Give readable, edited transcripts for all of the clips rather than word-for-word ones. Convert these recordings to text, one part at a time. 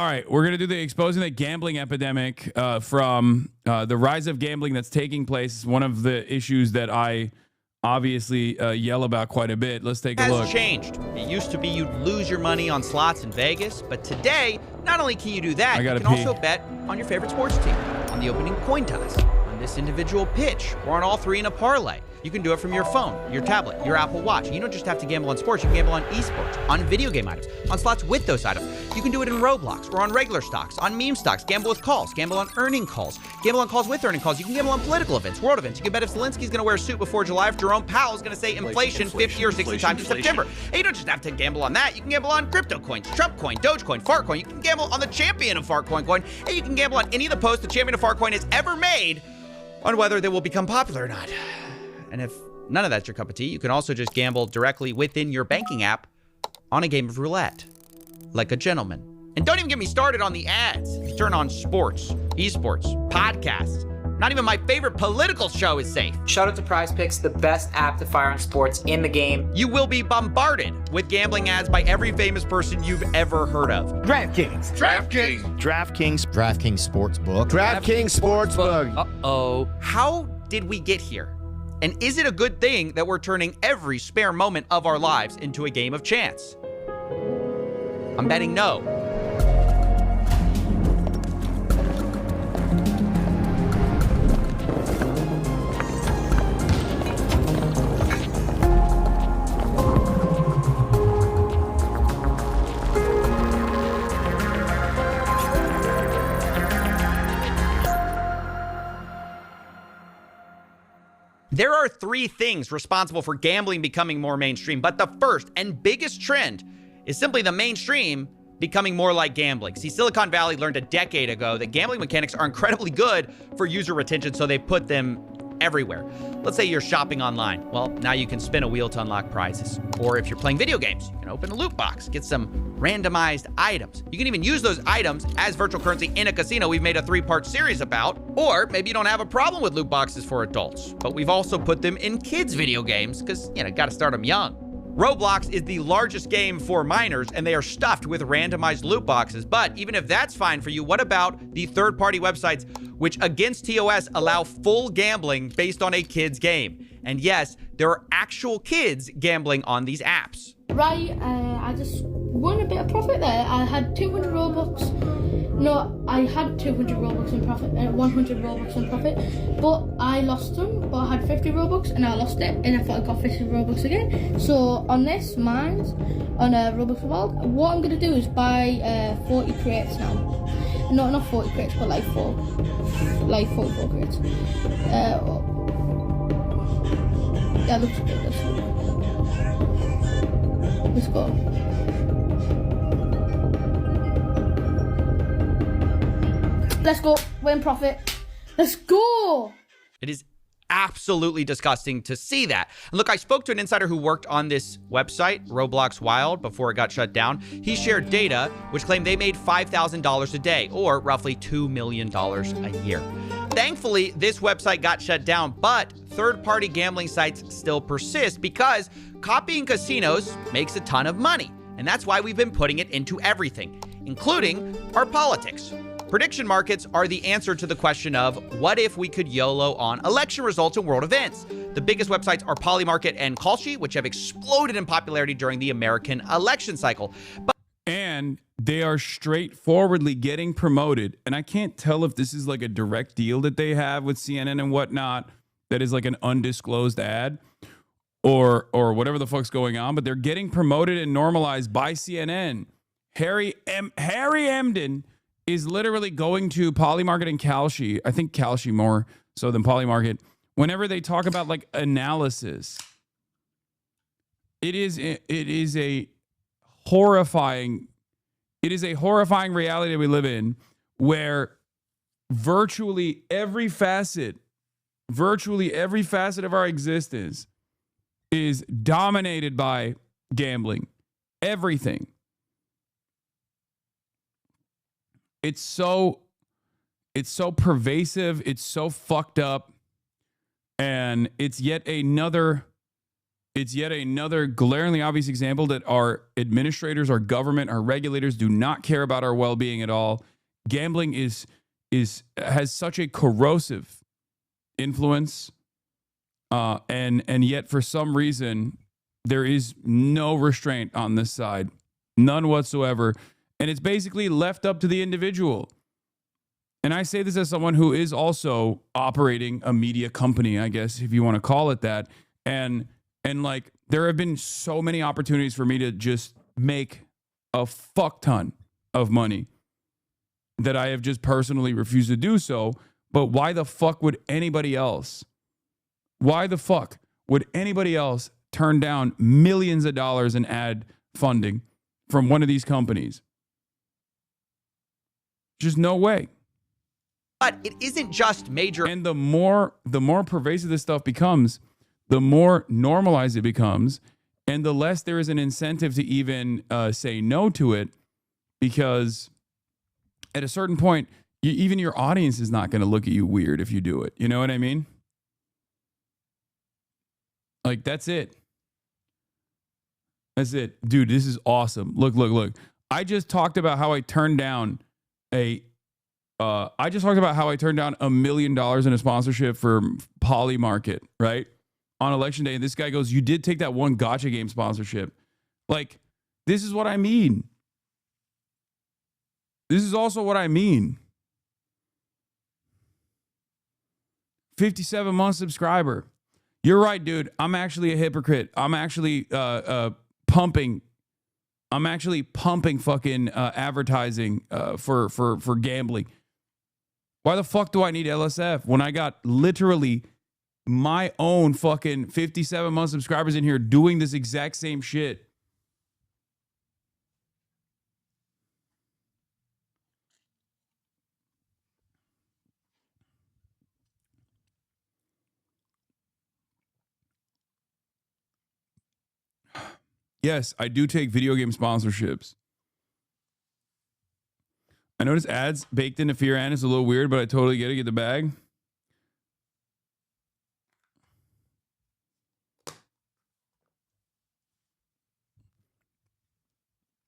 All right, we're going to do the exposing the gambling epidemic from the rise of gambling that's taking place. One of the issues that I obviously yell about quite a bit. Let's take a look. Has changed. It used to be you'd lose your money on slots in Vegas, but today, not only can you do that, you can also bet on your favorite sports team, on the opening coin toss, on this individual pitch, or on all three in a parlay. You can do it from your phone, your tablet, your Apple Watch. You don't just have to gamble on sports. You can gamble on esports, on video game items, on slots with those items. You can do it in Roblox or on regular stocks, on meme stocks, gamble with calls, gamble on earning calls, gamble on calls with earning calls. You can gamble on political events, world events. You can bet if Zelensky's going to wear a suit before July, if Jerome Powell is going to say inflation 50 or 60 times in September. And you don't just have to gamble on that. You can gamble on crypto coins, Trump coin, Dogecoin, Fartcoin. You can gamble on the champion of Fartcoin coin, and you can gamble on any of the posts the champion of Fartcoin has ever made on whether they will become popular or not. And if none of that's your cup of tea, you can also just gamble directly within your banking app on a game of roulette, like a gentleman. And don't even get me started on the ads. If you turn on sports, esports, podcasts, not even my favorite political show is safe. Shout out to Prize Picks, the best app to fire on sports in the game. You will be bombarded with gambling ads by every famous person you've ever heard of. DraftKings. DraftKings Sportsbook. DraftKings Sportsbook. Uh-oh. How did we get here? And is it a good thing that we're turning every spare moment of our lives into a game of chance? I'm betting no. There are three things responsible for gambling becoming more mainstream, but the first and biggest trend is simply the mainstream becoming more like gambling. See, Silicon Valley learned a decade ago that gambling mechanics are incredibly good for user retention, so they put them everywhere. Let's say you're shopping online. Well, now you can spin a wheel to unlock prizes. Or if you're playing video games, you can open a loot box, get some randomized items. You can even use those items as virtual currency in a casino we've made a 3-part series about. Or maybe you don't have a problem with loot boxes for adults, but we've also put them in kids' video games because, gotta start them young. Roblox is the largest game for minors, and they are stuffed with randomized loot boxes. But even if that's fine for you, what about the third-party websites which, against TOS, allow full gambling based on a kid's game? And yes, there are actual kids gambling on these apps. Right, I just won a bit of profit there. I had 200 Robux. No, I had 200 Robux in profit, 100 Robux in profit, but I lost them. But I had 50 Robux and I lost it, and I thought I got 50 Robux again. So on this, mine's on Robux World, what I'm gonna do is buy 40 crates now. No, not 40 crates, but like 44 crates. Yeah, looks good. Let's go. Let's go. We're in profit. Let's go. It is absolutely disgusting to see that. And look, I spoke to an insider who worked on this website, Roblox Wild, before it got shut down. He shared data which claimed they made $5,000 a day, or roughly $2 million a year. Thankfully, this website got shut down, but third-party gambling sites still persist because copying casinos makes a ton of money. And that's why we've been putting it into everything, including our politics. Prediction markets are the answer to the question of what if we could YOLO on election results and world events. The biggest websites are Polymarket and Kalshi, which have exploded in popularity during the American election cycle. And they are straightforwardly getting promoted. And I can't tell if this is like a direct deal that they have with CNN and whatnot that is like an undisclosed ad or whatever the fuck's going on, but they're getting promoted and normalized by CNN. Harry Emden is literally going to Polymarket and Kalshi. I think Kalshi more so than Polymarket. Whenever they talk about like analysis, it is a horrifying reality that we live in, where virtually every facet of our existence is dominated by gambling. Everything. It's so pervasive. It's so fucked up. And it's yet another It's yet another glaringly obvious example that our administrators, our government, our regulators do not care about our well-being at all. Gambling has such a corrosive influence, and yet for some reason there is no restraint on this side, none whatsoever, and it's basically left up to the individual. And I say this as someone who is also operating a media company, I guess, if you want to call it that, and like there have been so many opportunities for me to just make a fuck ton of money that I have just personally refused to do so. But why the fuck would anybody else? Why the fuck would anybody else turn down millions of dollars in ad funding from one of these companies? Just no way. But it isn't just major. And the more pervasive this stuff becomes, the more normalized it becomes, and the less there is an incentive to even say no to it, because at a certain point, even your audience is not going to look at you weird if you do it. You know what I mean? Like, that's it. That's it. Dude, this is awesome. Look. I just talked about how I turned down $1 million in a sponsorship for Poly Market, right? On election day. And this guy goes, you did take that one gotcha game sponsorship. Like, this is what I mean. This is also what I mean. 57-month subscriber. You're right, dude. I'm actually a hypocrite. I'm actually pumping fucking advertising for gambling. Why the fuck do I need LSF when I got literally my own fucking 57-month subscribers in here doing this exact same shit? Yes, I do take video game sponsorships. I notice ads baked into Fear and is a little weird, but I totally get it. Get the bag.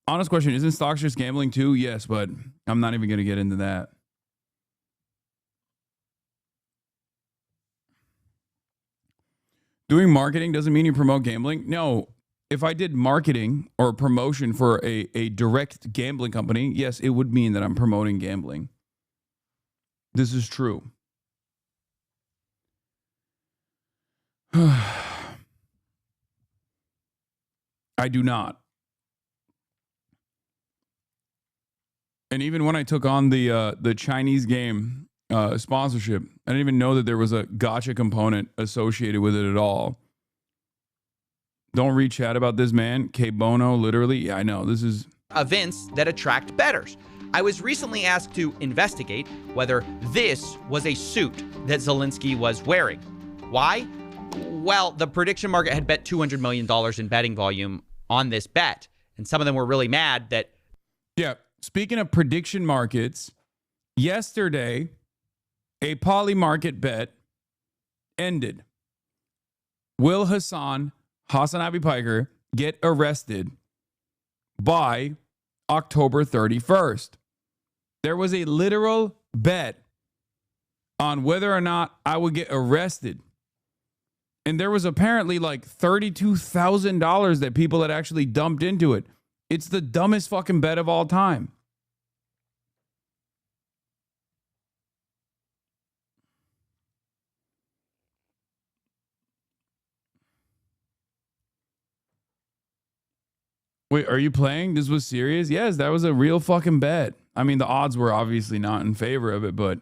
Honest question, isn't stocks just gambling too? Yes, but I'm not even going to get into that. Doing marketing doesn't mean you promote gambling. No. If I did marketing or promotion for a direct gambling company, yes, it would mean that I'm promoting gambling. This is true. I do not. And even when I took on the Chinese game sponsorship, I didn't even know that there was a gotcha component associated with it at all. Don't read chat about this, man. K Bono, literally. Yeah, I know. This is events that attract bettors. I was recently asked to investigate whether this was a suit that Zelensky was wearing. Why? Well, the prediction market had bet $200 million in betting volume on this bet. And some of them were really mad that... Yeah. Speaking of prediction markets, yesterday, a Poly Market bet ended. Will HasanAbi Piker get arrested by October 31st? There was a literal bet on whether or not I would get arrested. And there was apparently like $32,000 that people had actually dumped into it. It's the dumbest fucking bet of all time. Wait, are you playing? This was serious? Yes, that was a real fucking bet. I mean, the odds were obviously not in favor of it, but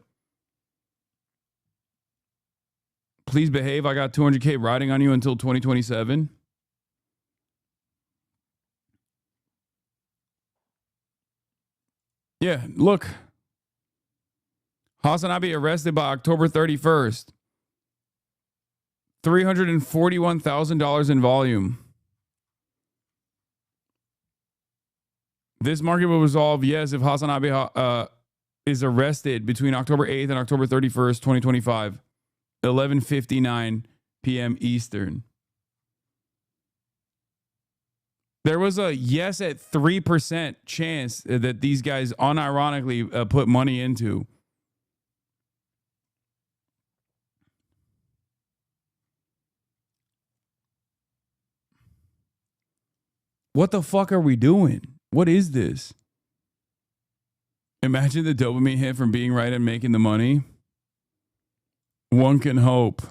please behave. I got 200K riding on you until 2027. Yeah, look. HasanAbi arrested by October 31st. $341,000 in volume. This market will resolve, yes, if HasanAbi is arrested between October 8th and October 31st, 2025, 11:59 p.m. Eastern. There was a yes at 3% chance that these guys unironically put money into. What the fuck are we doing? What is this? Imagine the dopamine hit from being right and making the money. One can hope.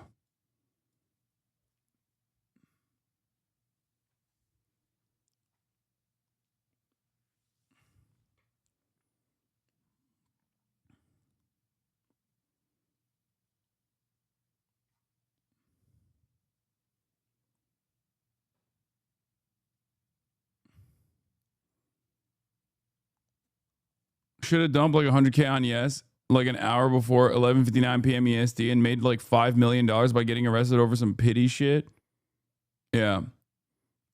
Should have dumped like 100K on Yes like an hour before 11:59 p.m. EST and made like $5 million by getting arrested over some pity shit. Yeah.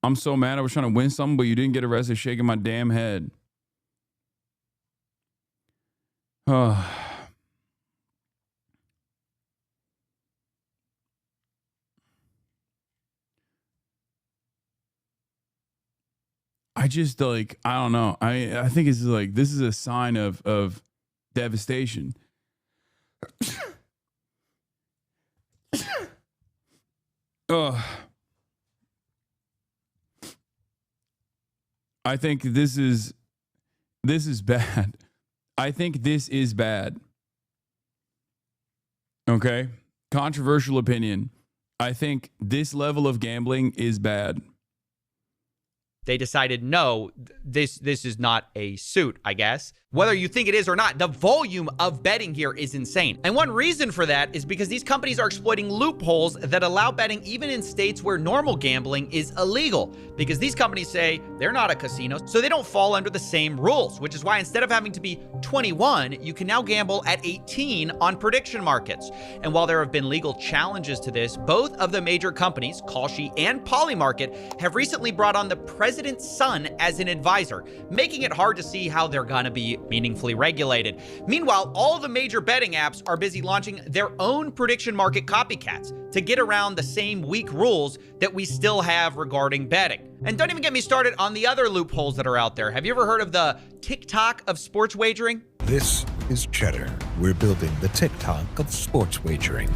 I'm so mad I was trying to win something, but you didn't get arrested, shaking my damn head. I just like, I don't know. I think it's like, this is a sign of devastation. I think this is bad. I think this is bad. Okay? Controversial opinion. I think this level of gambling is bad. They decided, no, this is not a suit, I guess. Whether you think it is or not, the volume of betting here is insane. And one reason for that is because these companies are exploiting loopholes that allow betting even in states where normal gambling is illegal. Because these companies say they're not a casino, so they don't fall under the same rules, which is why instead of having to be 21, you can now gamble at 18 on prediction markets. And while there have been legal challenges to this, both of the major companies, Kalshi and Polymarket, have recently brought on the president's son as an advisor, making it hard to see how they're gonna be meaningfully regulated. Meanwhile, all the major betting apps are busy launching their own prediction market copycats to get around the same weak rules that we still have regarding betting. And don't even get me started on the other loopholes that are out there. Have you ever heard of the TikTok of sports wagering? This is Cheddar. We're building the TikTok of sports wagering.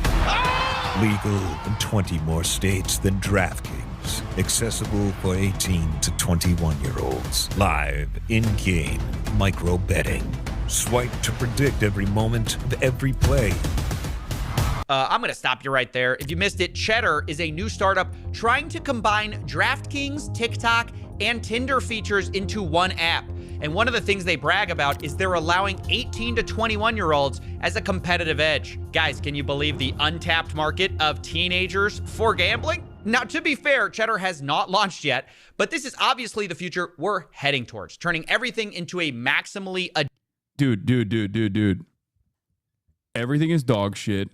Legal in 20 more states than DraftKings. Accessible for 18 to 21-year-olds. Live, in-game, micro betting. Swipe to predict every moment of every play. I'm going to stop you right there. If you missed it, Cheddar is a new startup trying to combine DraftKings, TikTok, and Tinder features into one app. And one of the things they brag about is they're allowing 18 to 21-year-olds as a competitive edge. Guys, can you believe the untapped market of teenagers for gambling? Now, to be fair, Cheddar has not launched yet, but this is obviously the future we're heading towards, turning everything into a maximally... Dude. Everything is dog shit.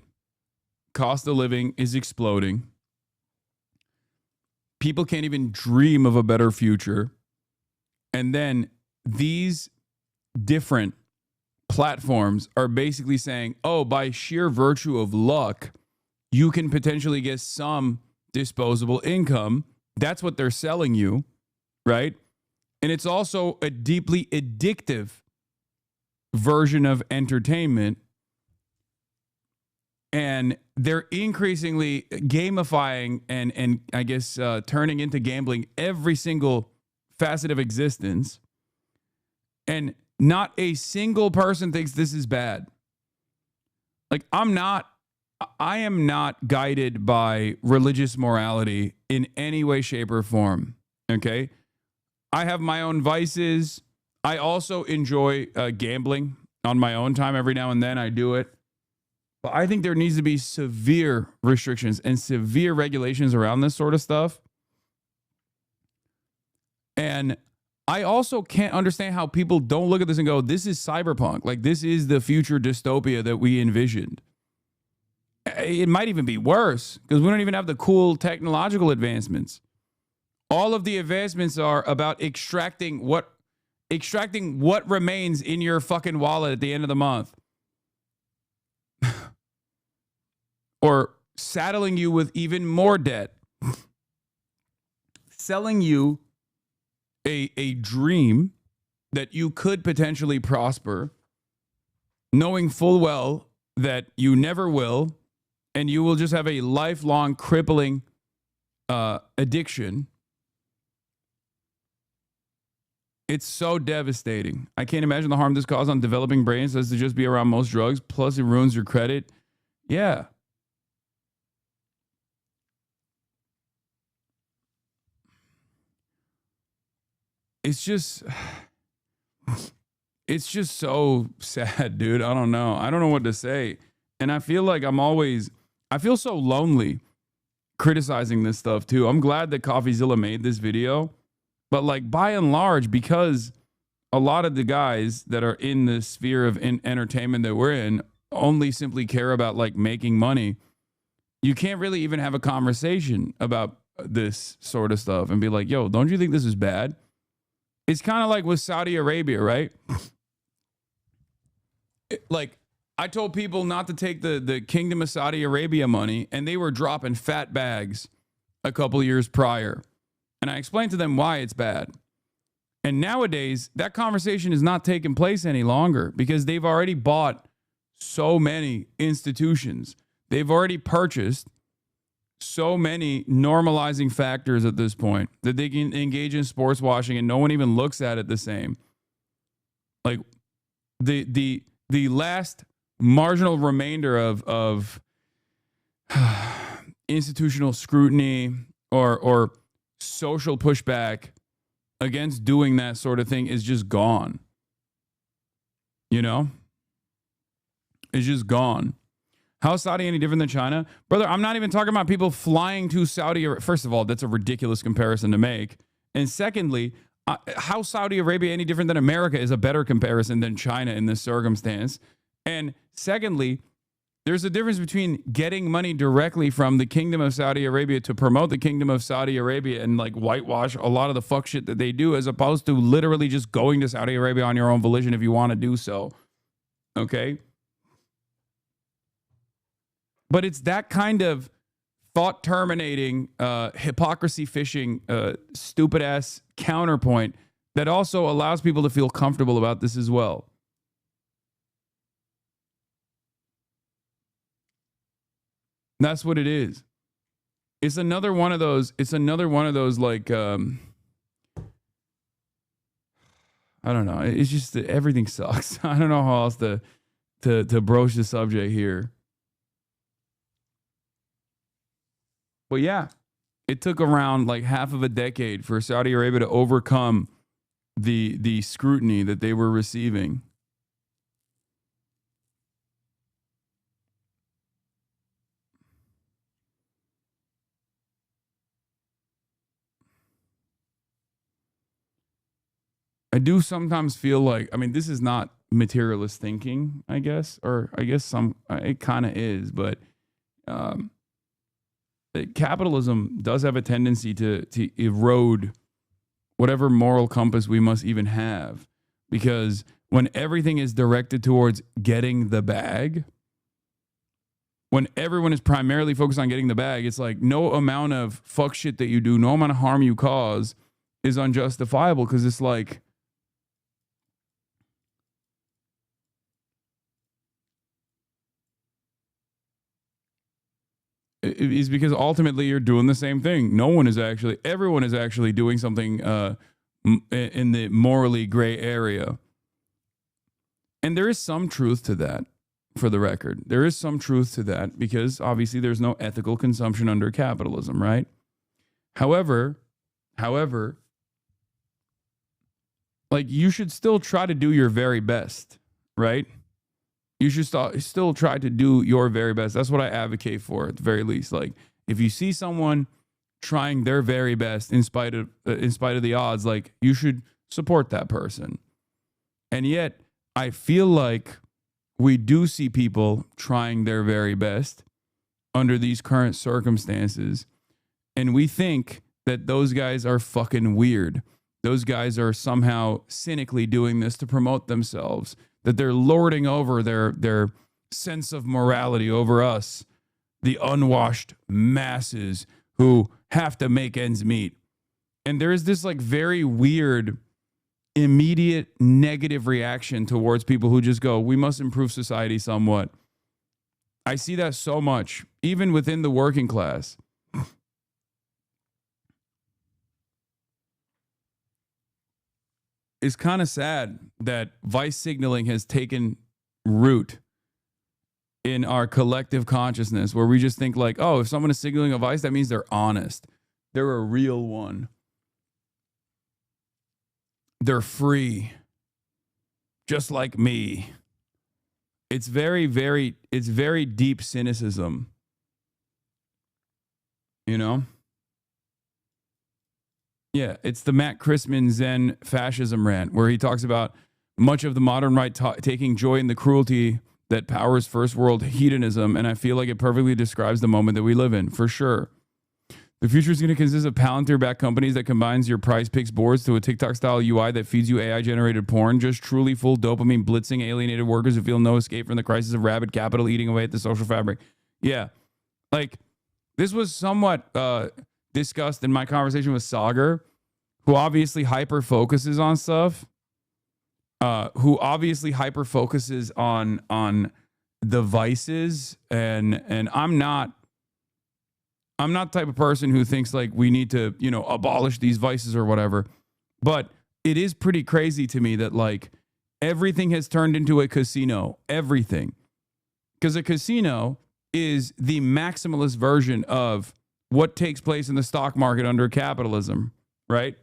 Cost of living is exploding. People can't even dream of a better future. And then these different platforms are basically saying, oh, by sheer virtue of luck, you can potentially get some disposable income. That's what they're selling you, right? And it's also a deeply addictive version of entertainment. And they're increasingly gamifying and I guess turning into gambling every single facet of existence. And not a single person thinks this is bad. Like, I am not guided by religious morality in any way, shape, or form. Okay? I have my own vices. I also enjoy gambling on my own time. Every now and then I do it. But I think there needs to be severe restrictions and severe regulations around this sort of stuff. And I also can't understand how people don't look at this and go, this is cyberpunk. Like, this is the future dystopia that we envisioned. It might even be worse because we don't even have the cool technological advancements. All of the advancements are about extracting what remains in your fucking wallet at the end of the month. Or saddling you with even more debt. Selling you a dream that you could potentially prosper, knowing full well that you never will, and you will just have a lifelong crippling addiction. It's so devastating. I can't imagine the harm this causes on developing brains as to just be around most drugs. Plus, it ruins your credit. Yeah. It's just so sad, dude. I don't know. I don't know what to say. And I feel like I feel so lonely criticizing this stuff too. I'm glad that CoffeeZilla made this video, but like by and large, because a lot of the guys that are in the sphere of entertainment that we're in only simply care about like making money, you can't really even have a conversation about this sort of stuff and be like, yo, don't you think this is bad? It's kind of like with Saudi Arabia, right? Like, I told people not to take the Kingdom of Saudi Arabia money, and they were dropping fat bags a couple years prior. And I explained to them why it's bad. And nowadays, that conversation is not taking place any longer because they've already bought so many institutions. They've already purchased so many normalizing factors at this point that they can engage in sports washing and no one even looks at it the same. Like the last marginal remainder of institutional scrutiny or social pushback against doing that sort of thing is just gone. You know? It's just gone. How is Saudi any different than China? Brother, I'm not even talking about people flying to Saudi Arabia. First of all, that's a ridiculous comparison to make. And secondly, how Saudi Arabia any different than America is a better comparison than China in this circumstance. And secondly, there's a difference between getting money directly from the Kingdom of Saudi Arabia to promote the Kingdom of Saudi Arabia and like whitewash a lot of the fuck shit that they do, as opposed to literally just going to Saudi Arabia on your own volition if you want to do so. Okay? But it's that kind of thought terminating, hypocrisy fishing, stupid ass counterpoint that also allows people to feel comfortable about this as well. That's what it is. It's another one of those like, I don't know. It's just that everything sucks. I don't know how else to broach the subject here. But yeah, it took around like half of a decade for Saudi Arabia to overcome the scrutiny that they were receiving. I do sometimes feel like, I mean, this is not materialist thinking, I guess, or I guess it kind of is, but capitalism does have a tendency to erode whatever moral compass we must even have, because when everything is directed towards getting the bag, when everyone is primarily focused on getting the bag, it's like no amount of fuck shit that you do, no amount of harm you cause is unjustifiable, because it's like, is because ultimately you're doing the same thing. Everyone is actually doing something in the morally gray area. And there is some truth to that, for the record. There is some truth to that, because obviously there's no ethical consumption under capitalism, right? However, like, you should still try to do your very best, right? You should still try to do your very best. That's what I advocate for, at the very least. Like, if you see someone trying their very best in spite of the odds, like, you should support that person. And yet, I feel like we do see people trying their very best under these current circumstances, and we think that those guys are fucking weird. Those guys are somehow cynically doing this to promote themselves, that they're lording over their sense of morality over us, the unwashed masses who have to make ends meet. And there is this like very weird, immediate negative reaction towards people who just go, we must improve society somewhat. I see that so much, even within the working class. It's kind of sad that vice signaling has taken root in our collective consciousness, where we just think like, oh, if someone is signaling a vice, that means they're honest. They're a real one. They're free. Just like me. It's very deep cynicism. You know? Yeah, it's the Matt Christman Zen fascism rant, where he talks about much of the modern right taking joy in the cruelty that powers first world hedonism, and I feel like it perfectly describes the moment that we live in, for sure. The future is going to consist of Palantir-backed companies that combines your Prize Picks boards to a TikTok-style UI that feeds you AI-generated porn, just truly full dopamine blitzing alienated workers who feel no escape from the crisis of rabid capital eating away at the social fabric. Yeah. Like, this was somewhat discussed in my conversation with Sagar, who obviously hyper-focuses on stuff, who obviously hyper-focuses on the vices, and I'm not the type of person who thinks like we need to, you know, abolish these vices or whatever. But it is pretty crazy to me that like everything has turned into a casino. Everything. Because a casino is the maximalist version of what takes place in the stock market under capitalism, right?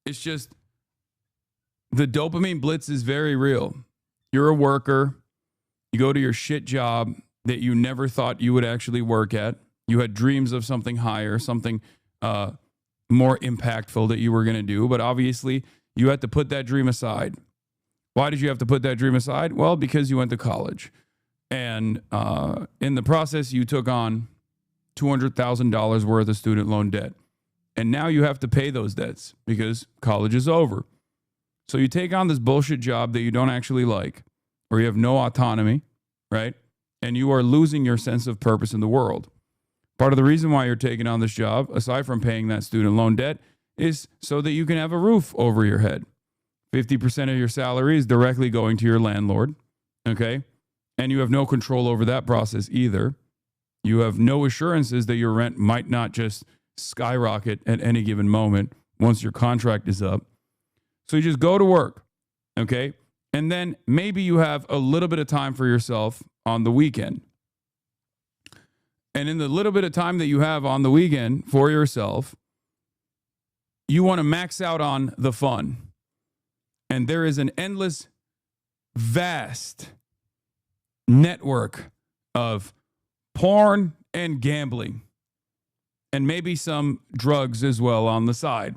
It's just the dopamine blitz is very real. You're a worker. You go to your shit job that you never thought you would actually work at. You had dreams of something higher, something more impactful that you were going to do. But obviously, you had to put that dream aside. Why did you have to put that dream aside? Well, because you went to college. And in the process, you took on $200,000 worth of student loan debt. And now you have to pay those debts because college is over. So you take on this bullshit job that you don't actually like, or you have no autonomy, right? And you are losing your sense of purpose in the world. Part of the reason why you're taking on this job, aside from paying that student loan debt, is so that you can have a roof over your head. 50% of your salary is directly going to your landlord, okay? And you have no control over that process either. You have no assurances that your rent might not just skyrocket at any given moment once your contract is up. So you just go to work, okay? And then maybe you have a little bit of time for yourself on the weekend. And in the little bit of time that you have on the weekend for yourself, you want to max out on the fun. And there is an endless, vast network of porn and gambling, and maybe some drugs as well on the side.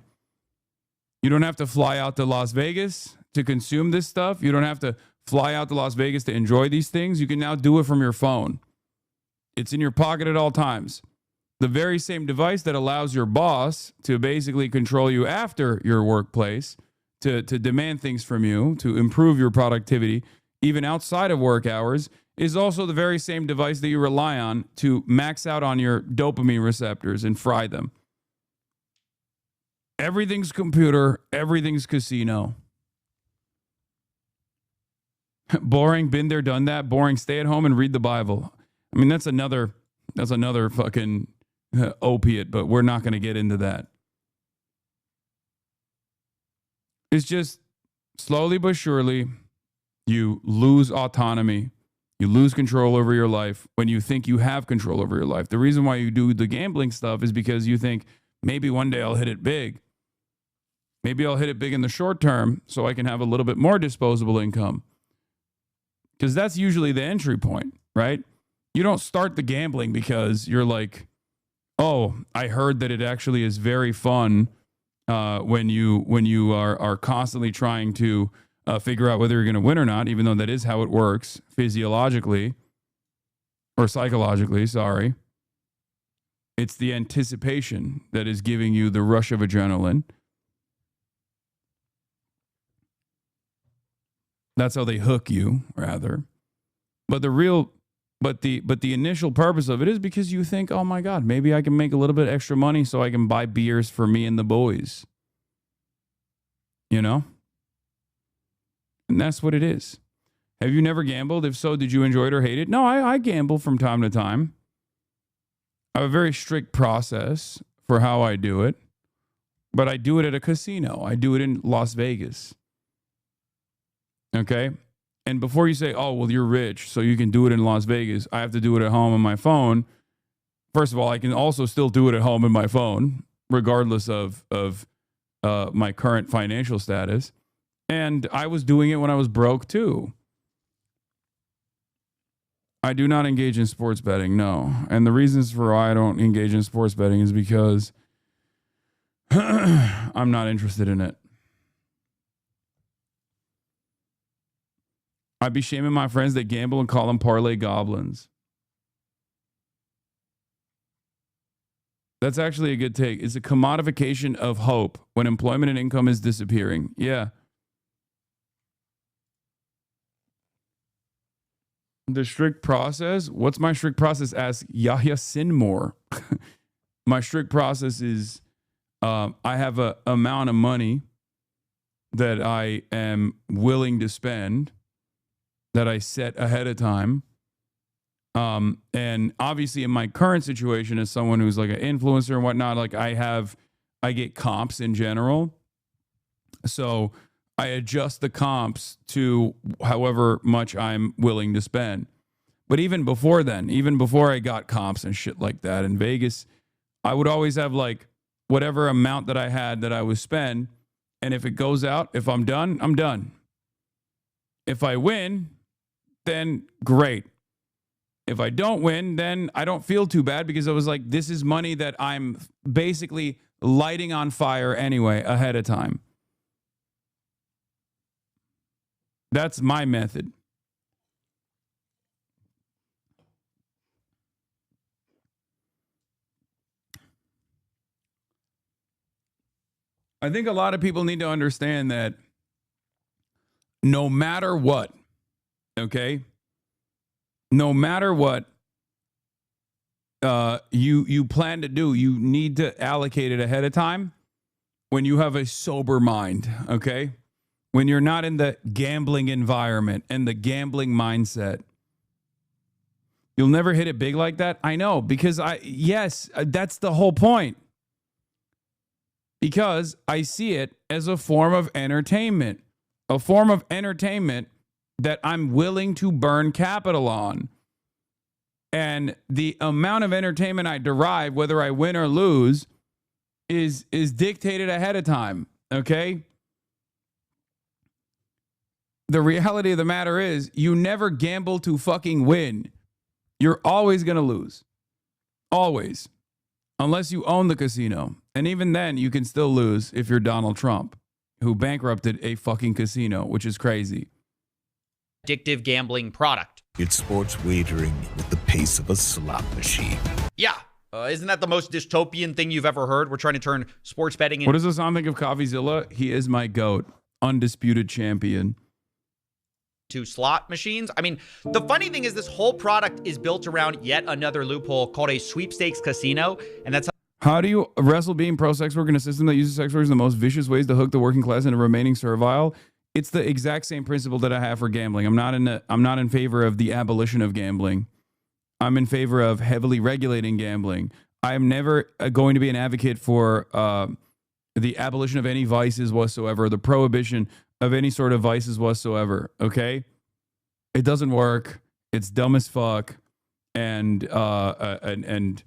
You don't have to fly out to Las Vegas to consume this stuff. You don't have to fly out to Las Vegas to enjoy these things. You can now do it from your phone. It's in your pocket at all times. The very same device that allows your boss to basically control you after your workplace, to demand things from you, to improve your productivity, even outside of work hours, is also the very same device that you rely on to max out on your dopamine receptors and fry them. Everything's computer, everything's casino. Boring, been there, done that. Boring, stay at home and read the Bible. I mean, that's another fucking opiate, but we're not going to get into that. It's just slowly but surely, you lose autonomy. You lose control over your life when you think you have control over your life. The reason why you do the gambling stuff is because you think maybe one day I'll hit it big. Maybe I'll hit it big in the short term so I can have a little bit more disposable income. Because that's usually the entry point, right? You don't start the gambling because you're like, oh, I heard that it actually is very fun when you are constantly trying to figure out whether you're going to win or not, even though that is how it works physiologically or psychologically, sorry. It's the anticipation that is giving you the rush of adrenaline. That's how they hook you, rather. But the real But the initial purpose of it is because you think, oh my God, maybe I can make a little bit extra money so I can buy beers for me and the boys. You know? And that's what it is. Have you never gambled? If so, did you enjoy it or hate it? No, I gamble from time to time. I have a very strict process for how I do it. But I do it at a casino. I do it in Las Vegas. Okay? And before you say, oh, well, you're rich, so you can do it in Las Vegas, I have to do it at home on my phone. First of all, I can also still do it at home on my phone, regardless of my current financial status. And I was doing it when I was broke, too. I do not engage in sports betting, no. And the reasons for why I don't engage in sports betting is because I'm not interested in it. I'd be shaming my friends that gamble and call them parlay goblins. That's actually a good take. It's a commodification of hope when employment and income is disappearing. Yeah. The strict process? What's my strict process? Ask Yahya Sinmore. My strict process is I have a amount of money that I am willing to spend that I set ahead of time. And obviously in my current situation as someone who's like an influencer and whatnot, like I get comps in general. So I adjust the comps to however much I'm willing to spend. But even before then, even before I got comps and shit like that in Vegas, I would always have like whatever amount that I had that I would spend. And if it goes out, if I'm done, I'm done. If I win, then great. If I don't win, then I don't feel too bad because I was like, this is money that I'm basically lighting on fire anyway ahead of time. That's my method. I think a lot of people need to understand that no matter what, okay, no matter what you plan to do, you need to allocate it ahead of time when you have a sober mind, okay? When you're not in the gambling environment and the gambling mindset. You'll never hit it big like that. I know, because that's the whole point. Because I see it as a form of entertainment, that I'm willing to burn capital on. And the amount of entertainment I derive, whether I win or lose, is dictated ahead of time, okay? The reality of the matter is you never gamble to fucking win. You're always going to lose. Always. Unless you own the casino. And even then, you can still lose if you're Donald Trump, who bankrupted a fucking casino, which is crazy. Addictive gambling product. It's sports wagering with the pace of a slot machine. Yeah. Isn't that the most dystopian thing you've ever heard? We're trying to turn sports betting into... What does this sound think of CoffeeZilla? He is my GOAT. Undisputed champion. To slot machines. I mean, the funny thing is this whole product is built around yet another loophole called a sweepstakes casino. And that's how do you wrestle being pro-sex worker in a system that uses sex workers in the most vicious ways to hook the working class into remaining servile? It's the exact same principle that I have for gambling. I'm not in favor of the abolition of gambling. I'm in favor of heavily regulating gambling. I am never going to be an advocate for the abolition of any vices whatsoever, the prohibition of any sort of vices whatsoever. Okay, it doesn't work. It's dumb as fuck, and I'm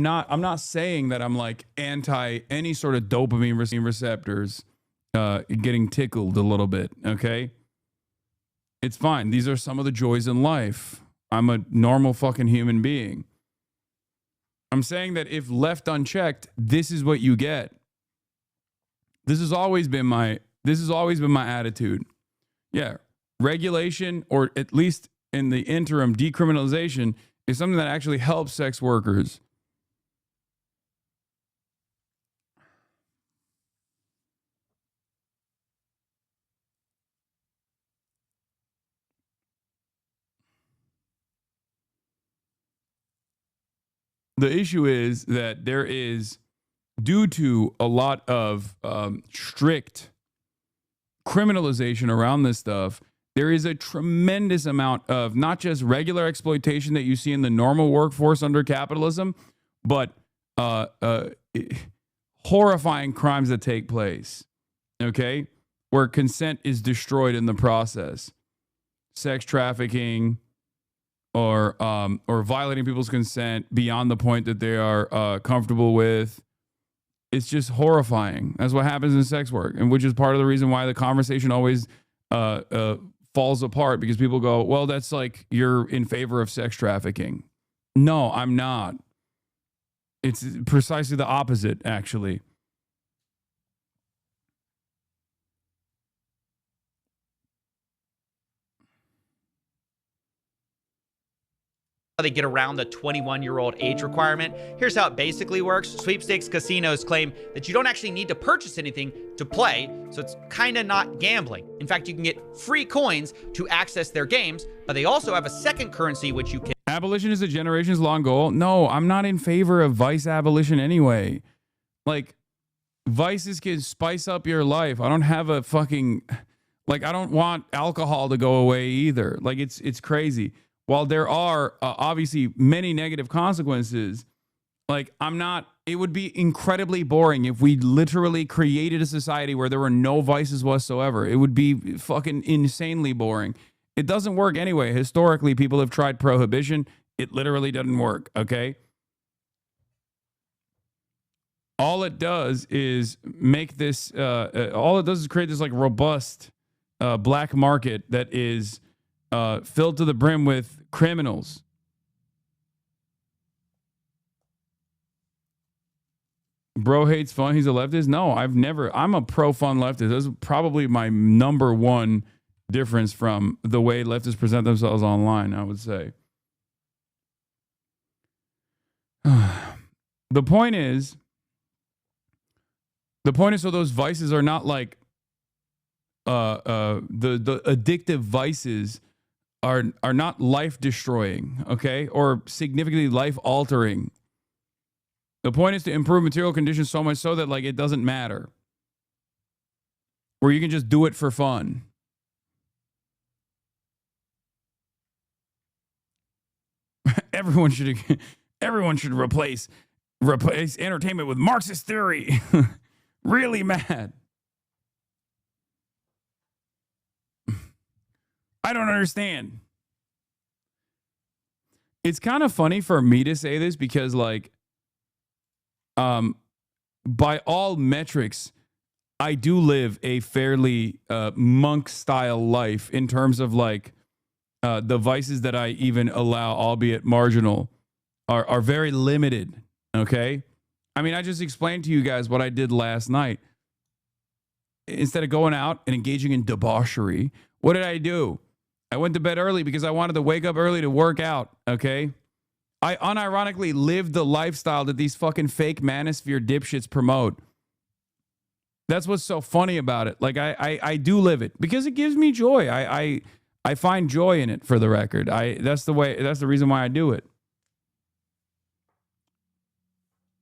not saying that I'm like anti any sort of dopamine receptors getting tickled a little bit. Okay, it's fine. These are some of the joys in life. I'm a normal fucking human being. I'm saying that if left unchecked, this is what you get. This has always been my attitude. Yeah, regulation, or at least in the interim, decriminalization is something that actually helps sex workers. The issue is that there is, due to a lot of strict criminalization around this stuff, there is a tremendous amount of not just regular exploitation that you see in the normal workforce under capitalism, but horrifying crimes that take place, okay, where consent is destroyed in the process. Sex trafficking or violating people's consent beyond the point that they are comfortable with. It's just horrifying. That's what happens in sex work, and which is part of the reason why the conversation always falls apart, because people go, well, that's like you're in favor of sex trafficking. No, I'm not. It's precisely the opposite, actually. They get around the 21-year-old age requirement. Here's how it basically works. Sweepstakes casinos claim that you don't actually need to purchase anything to play, so it's kind of not gambling. In fact, you can get free coins to access their games, but they also have a second currency which you can... Abolition is a generation's long goal. No, I'm not in favor of vice abolition anyway. Like, vices can spice up your life. I don't have a fucking... Like, I don't want alcohol to go away either. Like, it's crazy. While there are obviously many negative consequences, like it would be incredibly boring if we literally created a society where there were no vices whatsoever. It would be fucking insanely boring. It doesn't work anyway. Historically, people have tried prohibition. It literally doesn't work, okay? All it does is make this, all it does is create this like robust black market that is filled to the brim with criminals. Bro hates fun. He's a leftist. No, I'm a pro-fun leftist. That's probably my number one difference from the way leftists present themselves online, I would say. The point is so those vices are not like the addictive vices are not life destroying, okay, or significantly life altering. The point is to improve material conditions so much so that like it doesn't matter, where you can just do it for fun. Everyone should replace entertainment with Marxist theory. Really mad. I don't understand. It's kind of funny for me to say this because, like, by all metrics, I do live a fairly monk-style life in terms of, like, the vices that I even allow, albeit marginal, are very limited, okay? I mean, I just explained to you guys what I did last night. Instead of going out and engaging in debauchery, what did I do? I went to bed early because I wanted to wake up early to work out, okay? I unironically lived the lifestyle that these fucking fake manosphere dipshits promote. That's what's so funny about it. Like, I do live it because it gives me joy. I find joy in it, for the record. That's the reason why I do it.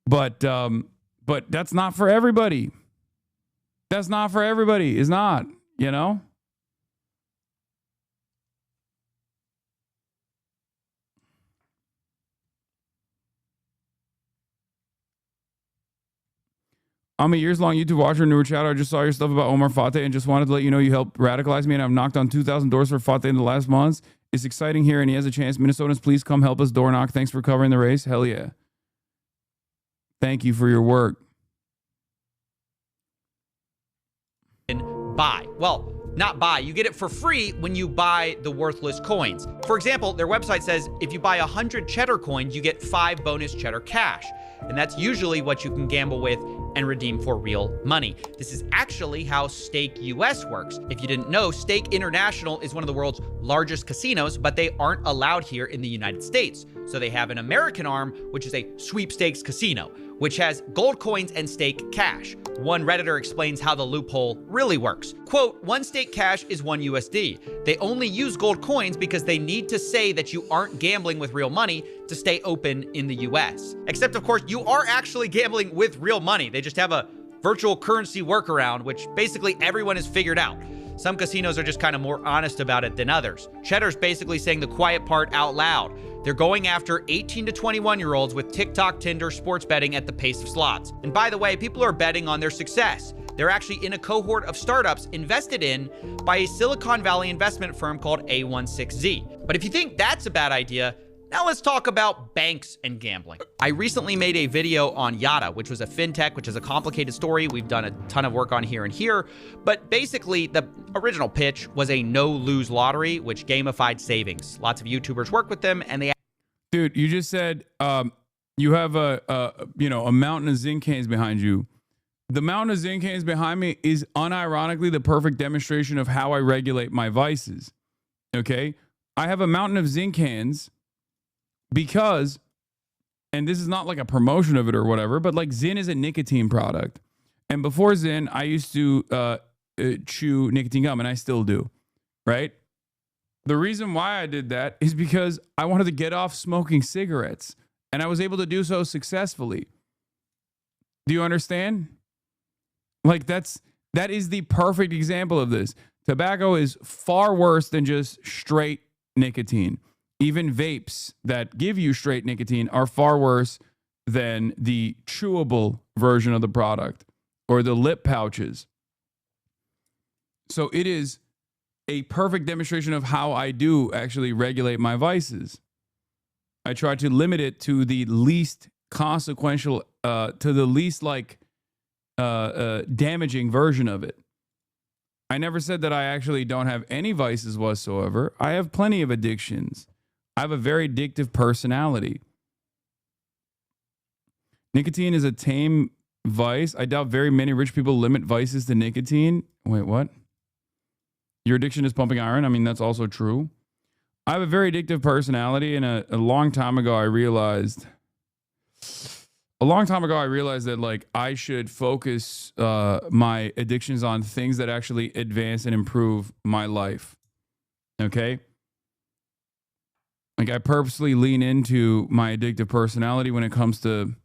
But that's not for everybody. That's not for everybody. It's not, you know? I'm a years-long YouTube watcher, newer chatter. I just saw your stuff about Omar Fateh and just wanted to let you know you helped radicalize me, and I've knocked on 2,000 doors for Fateh in the last months. It's exciting here, and he has a chance. Minnesotans, please come help us door knock. Thanks for covering the race. Hell yeah. Thank you for your work. Buy. Well, not buy. You get it for free when you buy the worthless coins. For example, their website says if you buy 100 cheddar coins, you get 5 bonus cheddar cash. And that's usually what you can gamble with and redeem for real money. This is actually how Stake US works. If you didn't know, Stake International is one of the world's largest casinos, but they aren't allowed here in the United States. So they have an American arm, which is a sweepstakes casino, which has gold coins and stake cash. One Redditor explains how the loophole really works. Quote, one stake cash is one USD. They only use gold coins because they need to say that you aren't gambling with real money to stay open in the US. Except, of course, you are actually gambling with real money. They just have a virtual currency workaround, which basically everyone has figured out. Some casinos are just kind of more honest about it than others. Cheddar's basically saying the quiet part out loud. They're going after 18 to 21-year-olds with TikTok, Tinder, sports betting at the pace of slots. And by the way, people are betting on their success. They're actually in a cohort of startups invested in by a Silicon Valley investment firm called A16Z. But if you think that's a bad idea, now let's talk about banks and gambling. I recently made a video on Yada, which was a fintech, which is a complicated story. We've done a ton of work on here and here. But basically, the original pitch was a no-lose lottery, which gamified savings. Lots of YouTubers work with them, and they... Dude, you just said you have a mountain of zinc cans behind you. The mountain of zinc cans behind me is unironically the perfect demonstration of how I regulate my vices. Okay? I have a mountain of zinc cans because, and this is not like a promotion of it or whatever, but like Zyn is a nicotine product. And before Zyn, I used to chew nicotine gum, and I still do, right? The reason why I did that is because I wanted to get off smoking cigarettes, and I was able to do so successfully. Do you understand? Like that is the perfect example of this. Tobacco is far worse than just straight nicotine. Even vapes that give you straight nicotine are far worse than the chewable version of the product or the lip pouches. So it is a perfect demonstration of how I do actually regulate my vices. I try to limit it to the least consequential, to the least damaging version of it. I never said that I actually don't have any vices whatsoever. I have plenty of addictions. I have a very addictive personality. Nicotine is a tame vice. I doubt very many rich people limit vices to nicotine. Wait, what? Your addiction is pumping iron. I mean, that's also true. I have a very addictive personality, and a long time ago, I realized that like I should focus my addictions on things that actually advance and improve my life. Okay? Like I purposely lean into my addictive personality when it comes to,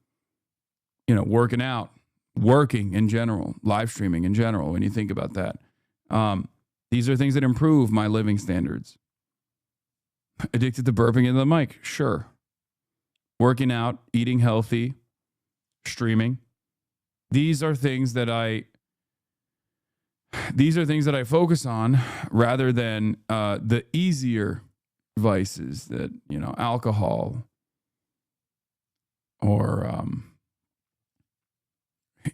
working out, working in general, live streaming in general, when you think about that. These are things that improve my living standards. Addicted to burping into the mic? Sure. Working out, eating healthy, streaming. These are things that I focus on rather than the easier vices that, alcohol or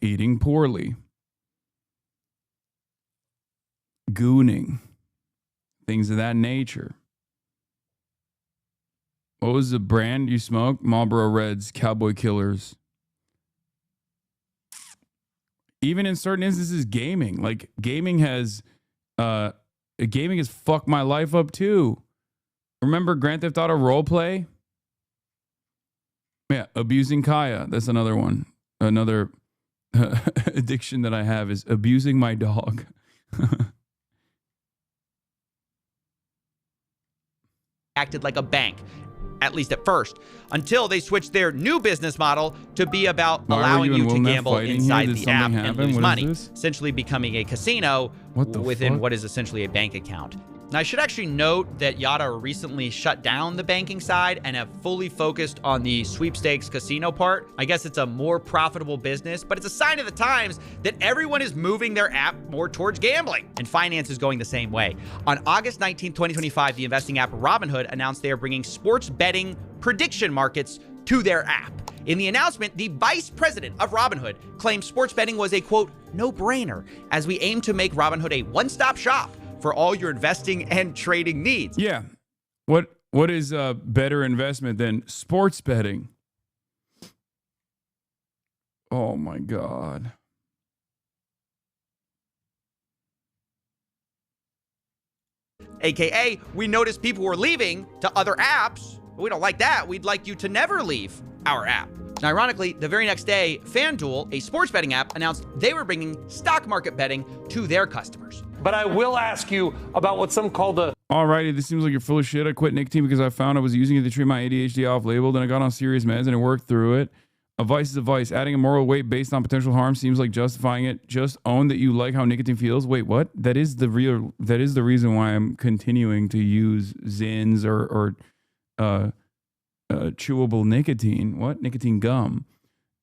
eating poorly, gooning, things of that nature. What was the brand you smoked? Marlboro Reds, Cowboy Killers. Even in certain instances, gaming. Like gaming has fucked my life up too. Remember Grand Theft Auto roleplay? Yeah, abusing Kaya. That's another one. Another addiction that I have is abusing my dog. Acted like a bank, at least at first, until they switched their new business model to be about allowing you to gamble inside the app and lose money, essentially becoming a casino within what is essentially a bank account. Now, I should actually note that Yada recently shut down the banking side and have fully focused on the sweepstakes casino part. I guess it's a more profitable business, but it's a sign of the times that everyone is moving their app more towards gambling, and finance is going the same way. On August 19, 2025, the investing app Robinhood announced they are bringing sports betting prediction markets to their app. In the announcement, the vice president of Robinhood claimed sports betting was a, quote, no-brainer, as we aim to make Robinhood a one-stop shop for all your investing and trading needs. Yeah. What is a better investment than sports betting? Oh my God. AKA, we noticed people were leaving to other apps But we don't like that. We'd like you to never leave our app. And ironically, the very next day, FanDuel, a sports betting app, announced they were bringing stock market betting to their customers. But I will ask you about what some call the... Alrighty, this seems like you're full of shit. I quit nicotine because I found I was using it to treat my ADHD off-label. Then I got on serious meds and I worked through it. A vice is a vice. Adding a moral weight based on potential harm seems like justifying it. Just own that you like how nicotine feels. Wait, what? That is the reason why I'm continuing to use Zins or chewable nicotine. What? Nicotine gum.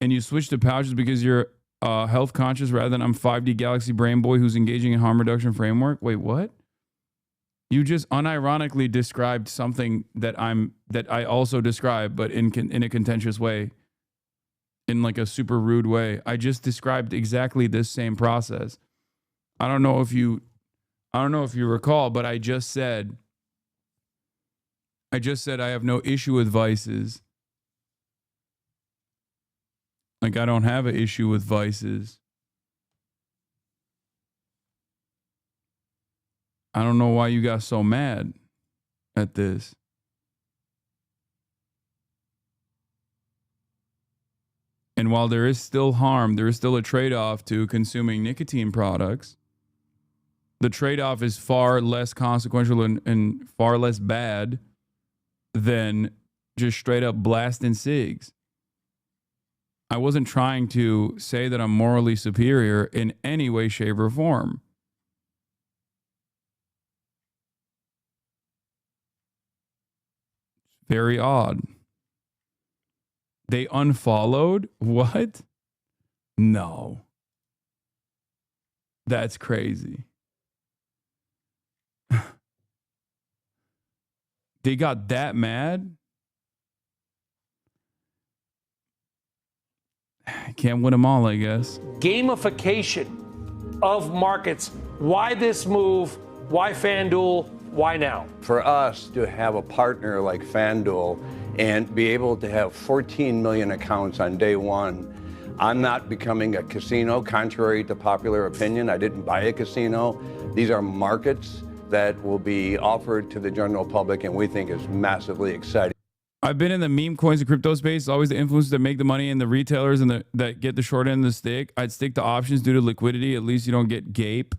And you switch to pouches because you're health conscious rather than I'm 5D Galaxy Brain Boy who's engaging in harm reduction framework. Wait, what? You just unironically described something that I also describe, but in a contentious way, in like a super rude way. I just described exactly this same process. I don't know if you recall, but I just said I have no issue with vices. Like, I don't have an issue with vices. I don't know why you got so mad at this. And while there is still harm, there is still a trade-off to consuming nicotine products. The trade-off is far less consequential and far less bad than just straight up blasting cigs. I wasn't trying to say that I'm morally superior in any way, shape, or form. Very odd. They unfollowed? What? No. That's crazy. They got that mad? Can't win them all, I guess. Gamification of markets. Why this move? Why FanDuel? Why now? For us to have a partner like FanDuel and be able to have 14 million accounts on day one, I'm not becoming a casino, contrary to popular opinion. I didn't buy a casino. These are markets that will be offered to the general public, and we think is massively exciting. I've been in the meme coins and crypto space. It's always the influencers that make the money and the retailers and that get the short end of the stick. I'd stick to options due to liquidity. At least you don't get gape.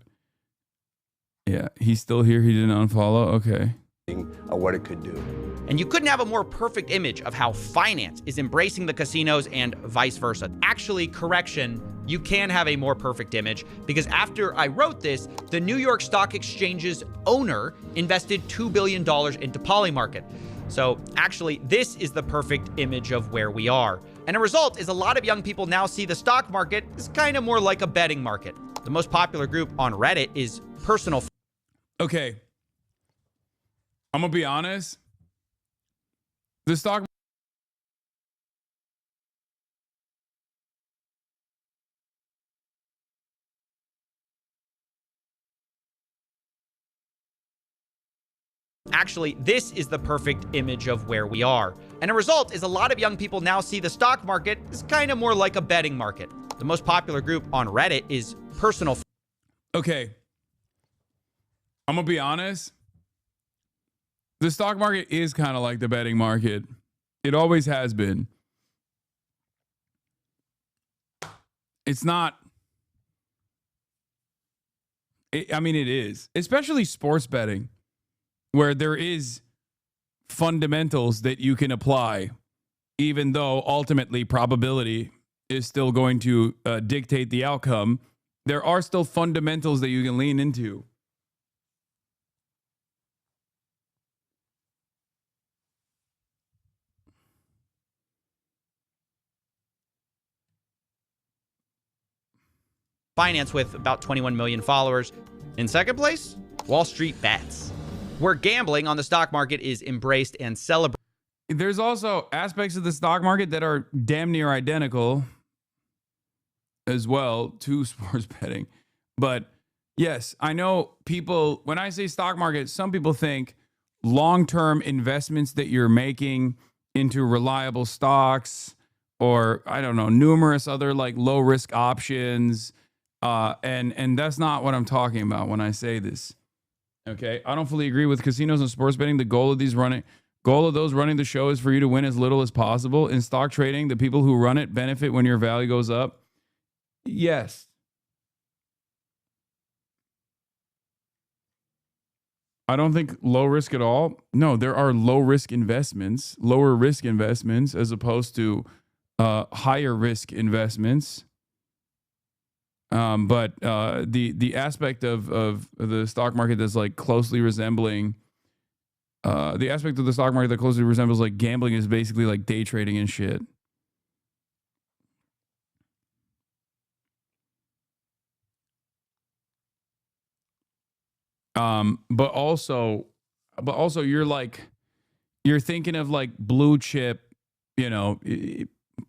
Yeah, he's still here. He didn't unfollow. Okay. What it could do. And you couldn't have a more perfect image of how finance is embracing the casinos and vice versa. Actually, correction, you can have a more perfect image because after I wrote this, the New York Stock Exchange's owner invested $2 billion into Polymarket. So actually, this is the perfect image of where we are. And a result is a lot of young people now see the stock market as kind of more like a betting market. The most popular group on Reddit is personal. Okay. I'm going to be honest. The stock Actually, this is the perfect image of where we are. And a result is a lot of young people now see the stock market as kind of more like a betting market. The most popular group on Reddit is personal. Okay. I'm going to be honest. The stock market is kind of like the betting market. It always has been. It's not. I mean, it is. Especially sports betting, where there is fundamentals that you can apply, even though ultimately probability is still going to dictate the outcome. There are still fundamentals that you can lean into. Finance with about 21 million followers. In second place, Wall Street Bets, where gambling on the stock market is embraced and celebrated. There's also aspects of the stock market that are damn near identical as well to sports betting. But yes, I know people, when I say stock market, some people think long-term investments that you're making into reliable stocks or, I don't know, numerous other like low-risk options. And that's not what I'm talking about when I say this. Okay, I don't fully agree with casinos and sports betting. The goal of these Goal of those running the show is for you to win as little as possible. In stock trading, the people who run it benefit when your value goes up. Yes. I don't think low risk at all. No, there are lower risk investments as opposed to higher risk investments. But the aspect of the stock market that's like closely resembling the aspect of the stock market that closely resembles like gambling is basically like day trading and shit. But also you're thinking of like blue chip,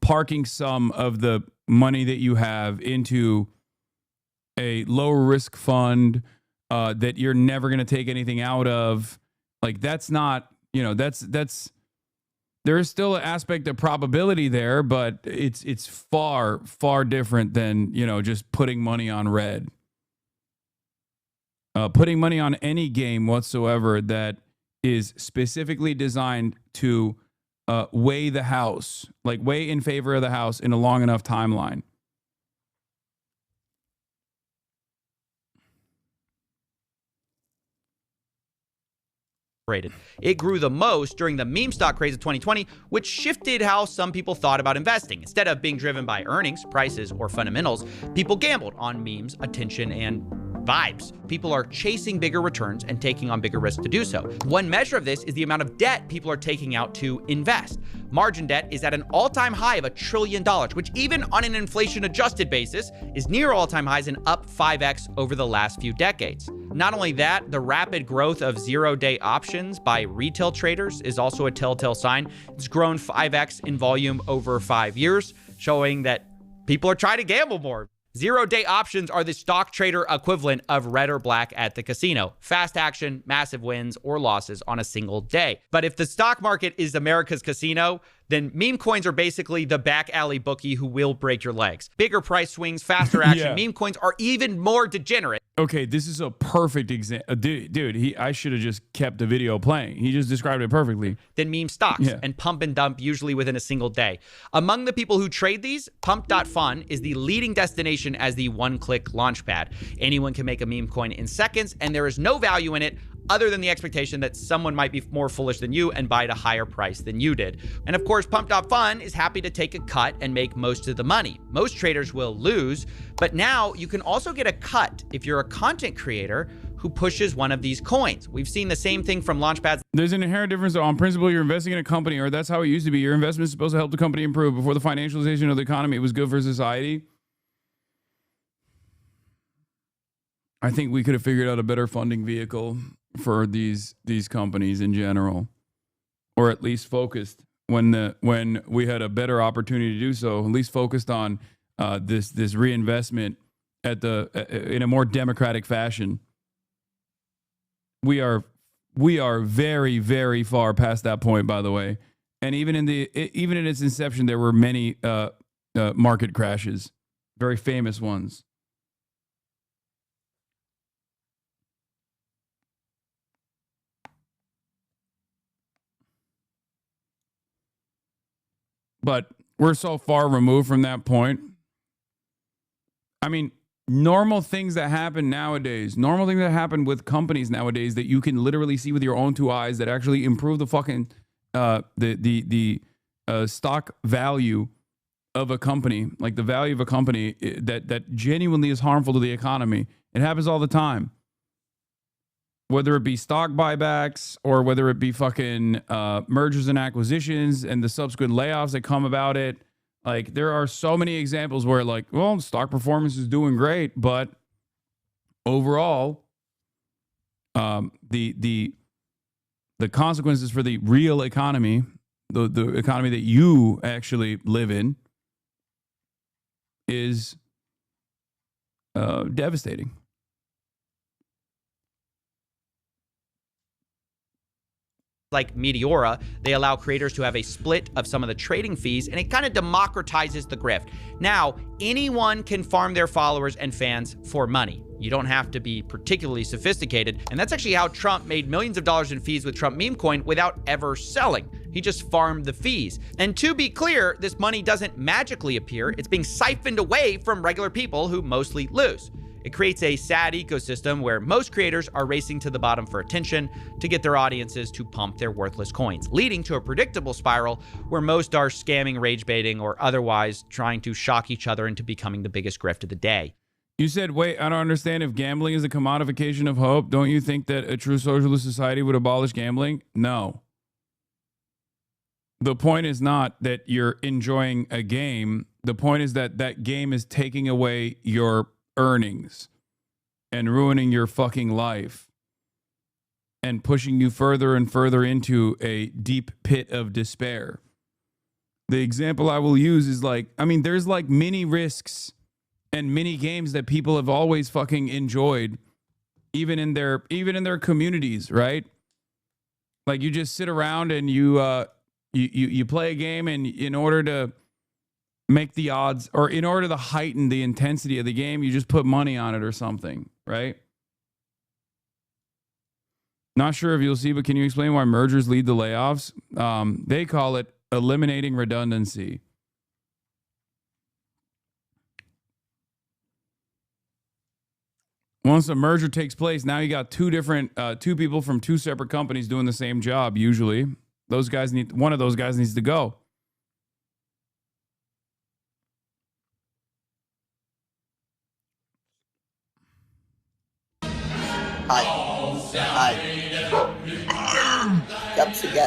parking some of the money that you have into a lower risk fund that you're never going to take anything out of. Like that's not, that's there is still an aspect of probability there, but it's far, far different than, just putting money on red. Putting money on any game whatsoever that is specifically designed to weigh the house, like weigh in favor of the house in a long enough timeline. It grew the most during the meme stock craze of 2020, which shifted how some people thought about investing. Instead of being driven by earnings, prices, or fundamentals, people gambled on memes, attention, and vibes. People are chasing bigger returns and taking on bigger risks to do so. One measure of this is the amount of debt people are taking out to invest. Margin debt is at an all-time high of $1 trillion, which even on an inflation-adjusted basis is near all-time highs and up 5x over the last few decades. Not only that, the rapid growth of zero-day options by retail traders is also a telltale sign. It's grown 5x in volume over 5 years, showing that people are trying to gamble more. Zero-day options are the stock trader equivalent of red or black at the casino. Fast action, massive wins or losses on a single day. But if the stock market is America's casino, then meme coins are basically the back alley bookie who will break your legs. Bigger price swings, faster action. Meme coins are even more degenerate. Okay, this is a perfect example. Dude, I should have just kept the video playing. He just described it perfectly. Than meme stocks and pump and dump usually within a single day. Among the people who trade these, pump.fun is the leading destination as the one-click launchpad. Anyone can make a meme coin in seconds, and there is no value in it other than the expectation that someone might be more foolish than you and buy at a higher price than you did. And of course, pump.fun is happy to take a cut and make most of the money. Most traders will lose, but now you can also get a cut if you're a content creator who pushes one of these coins. We've seen the same thing from launchpads. There's an inherent difference though. On principle, you're investing in a company, or that's how it used to be. Your investment is supposed to help the company improve. Before the financialization of the economy, it was good for society. I think we could have figured out a better funding vehicle for these companies in general, or at least focused when we had a better opportunity to do so, at least focused on this reinvestment in a more democratic fashion. We are very, very far past that point, by the way. And even in its inception, there were many market crashes, very famous ones. But we're so far removed from that point. I mean, normal things that happen with companies nowadays that you can literally see with your own two eyes that actually improve the fucking the stock value of a company, like the value of a company that genuinely is harmful to the economy. It happens all the time. Whether it be stock buybacks or whether it be fucking mergers and acquisitions and the subsequent layoffs that come about it. Like, there are so many examples where, like, well, stock performance is doing great, but overall, the consequences for the real economy, the economy that you actually live in, is devastating. Like Meteora, they allow creators to have a split of some of the trading fees, and it kind of democratizes the grift. Now, anyone can farm their followers and fans for money. You don't have to be particularly sophisticated. And that's actually how Trump made millions of dollars in fees with Trump meme coin without ever selling. He just farmed the fees. And to be clear, this money doesn't magically appear. It's being siphoned away from regular people who mostly lose. It creates a sad ecosystem where most creators are racing to the bottom for attention to get their audiences to pump their worthless coins, leading to a predictable spiral where most are scamming, rage baiting, or otherwise trying to shock each other into becoming the biggest grift of the day. You said, wait, I don't understand. If gambling is a commodification of hope, don't you think that a true socialist society would abolish gambling? No. The point is not that you're enjoying a game. The point is that that game is taking away your earnings and ruining your fucking life and pushing you further and further into a deep pit of despair. The example I will use is there's like mini risks and mini games that people have always fucking enjoyed, even in their communities, right? Like you just sit around and you play a game, and in order to make the odds, or in order to heighten the intensity of the game, you just put money on it or something, right? Not sure if you'll see, but can you explain why mergers lead to layoffs? They call it eliminating redundancy. Once a merger takes place, now you got two people from two separate companies doing the same job. Usually, one of those guys needs to go.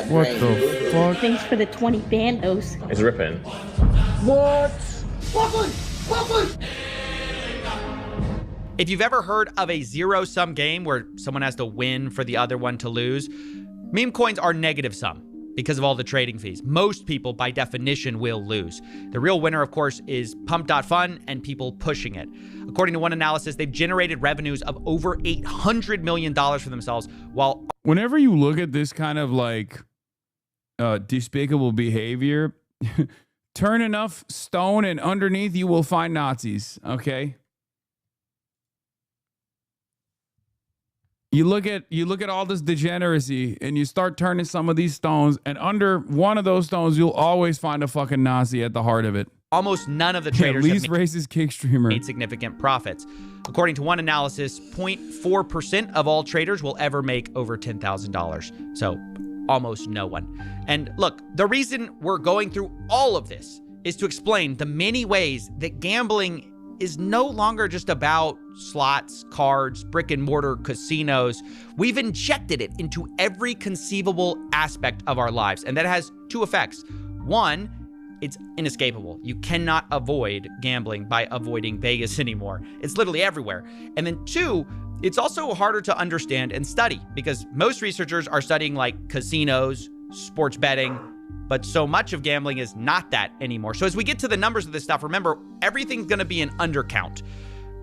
What the fuck? Thanks for the 20 bandos. It's ripping. What? If you've ever heard of a zero-sum game where someone has to win for the other one to lose, meme coins are negative sum because of all the trading fees. Most people, by definition, will lose. The real winner, of course, is Pump.Fun and people pushing it. According to one analysis, they've generated revenues of over $800 million for themselves, while... Whenever you look at this kind of despicable behavior, turn enough stone and underneath you will find Nazis, okay? You look at all this degeneracy and you start turning some of these stones, and under one of those stones, you'll always find a fucking Nazi at the heart of it. Almost none of the traders least racist kick streamer made significant profits. According to one analysis, 0.4% of all traders will ever make over $10,000. So almost no one. And look, the reason we're going through all of this is to explain the many ways that gambling is no longer just about slots, cards, brick and mortar casinos. We've injected it into every conceivable aspect of our lives. And that has two effects. One, it's inescapable. You cannot avoid gambling by avoiding Vegas anymore. It's literally everywhere. And then two, it's also harder to understand and study because most researchers are studying like casinos, sports betting, but so much of gambling is not that anymore. So as we get to the numbers of this stuff, remember, everything's going to be an undercount.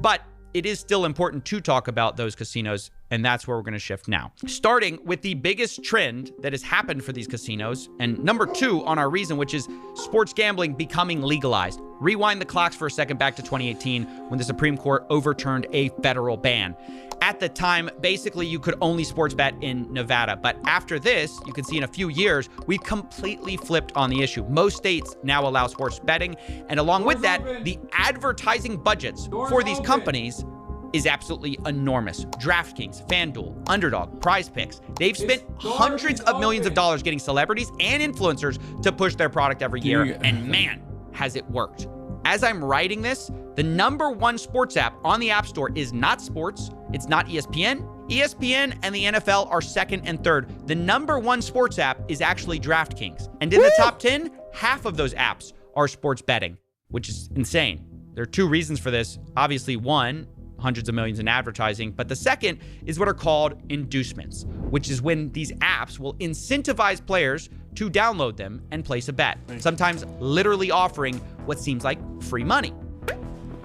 But it is still important to talk about those casinos, and that's where we're going to shift now. Starting with the biggest trend that has happened for these casinos, and number 2 on our reason, which is sports gambling becoming legalized. Rewind the clocks for a second back to 2018 when the Supreme Court overturned a federal ban. At the time, basically, you could only sports bet in Nevada. But after this, you can see in a few years, we've completely flipped on the issue. Most states now allow sports betting. And along with that, the advertising budgets for these companies is absolutely enormous. DraftKings, FanDuel, Underdog, Prize Picks. They've spent hundreds of millions of dollars getting celebrities and influencers to push their product every year. And man, has it worked. As I'm writing this, the #1 sports app on the App Store is not sports. It's not ESPN. ESPN and the NFL are second and third. The #1 sports app is actually DraftKings. And in the top 10, half of those apps are sports betting, which is insane. There are two reasons for this. Obviously, one, hundreds of millions in advertising, but the second is what are called inducements, which is when these apps will incentivize players to download them and place a bet, sometimes literally offering what seems like free money.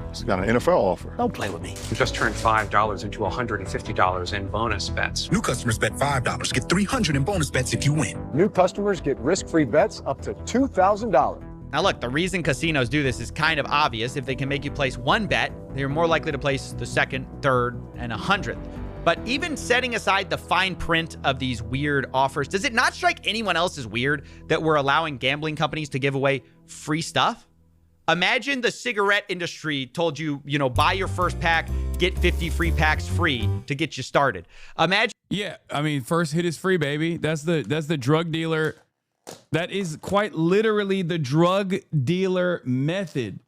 It's got an NFL offer. Don't play with me. We just turned $5 into $150 in bonus bets. New customers bet $5, get $300 in bonus bets if you win. New customers get risk-free bets up to $2,000. Now look, the reason casinos do this is kind of obvious. If they can make you place one bet they're more likely to place the second, third, and 100th. But even setting aside the fine print of these weird offers, does it not strike anyone else as weird that we're allowing gambling companies to give away free stuff? Imagine the cigarette industry told you, buy your first pack, get 50 free packs free to get you started. Imagine. Yeah, I mean, first hit is free, baby. That's the drug dealer. That is quite literally the drug dealer method.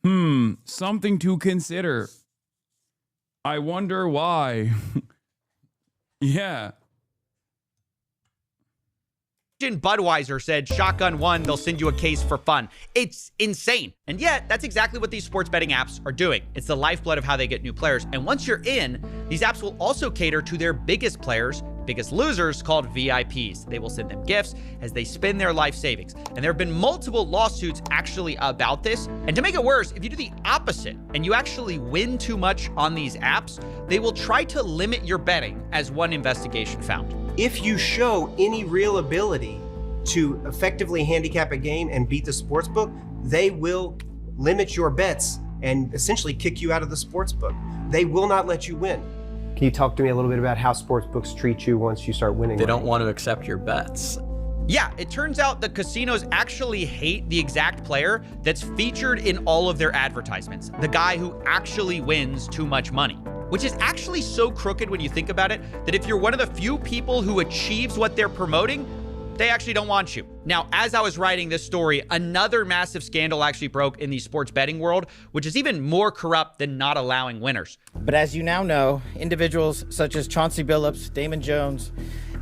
Something to consider. I wonder why. Yeah. Budweiser said, shotgun one, they'll send you a case for fun. It's insane. And yet, that's exactly what these sports betting apps are doing. It's the lifeblood of how they get new players. And once you're in, these apps will also cater to their biggest players, biggest losers, called VIPs. They will send them gifts as they spend their life savings. And there have been multiple lawsuits actually about this. And to make it worse, if you do the opposite and you actually win too much on these apps, they will try to limit your betting, as one investigation found. If you show any real ability to effectively handicap a game and beat the sportsbook, they will limit your bets and essentially kick you out of the sportsbook. They will not let you win. Can you talk to me a little bit about how sportsbooks treat you once you start winning? They don't want to accept your bets. Yeah, it turns out the casinos actually hate the exact player that's featured in all of their advertisements, the guy who actually wins too much money. Which is actually so crooked when you think about it, that if you're one of the few people who achieves what they're promoting, they actually don't want you. Now, as I was writing this story, another massive scandal actually broke in the sports betting world, which is even more corrupt than not allowing winners. But as you now know, individuals such as Chauncey Billups, Damon Jones,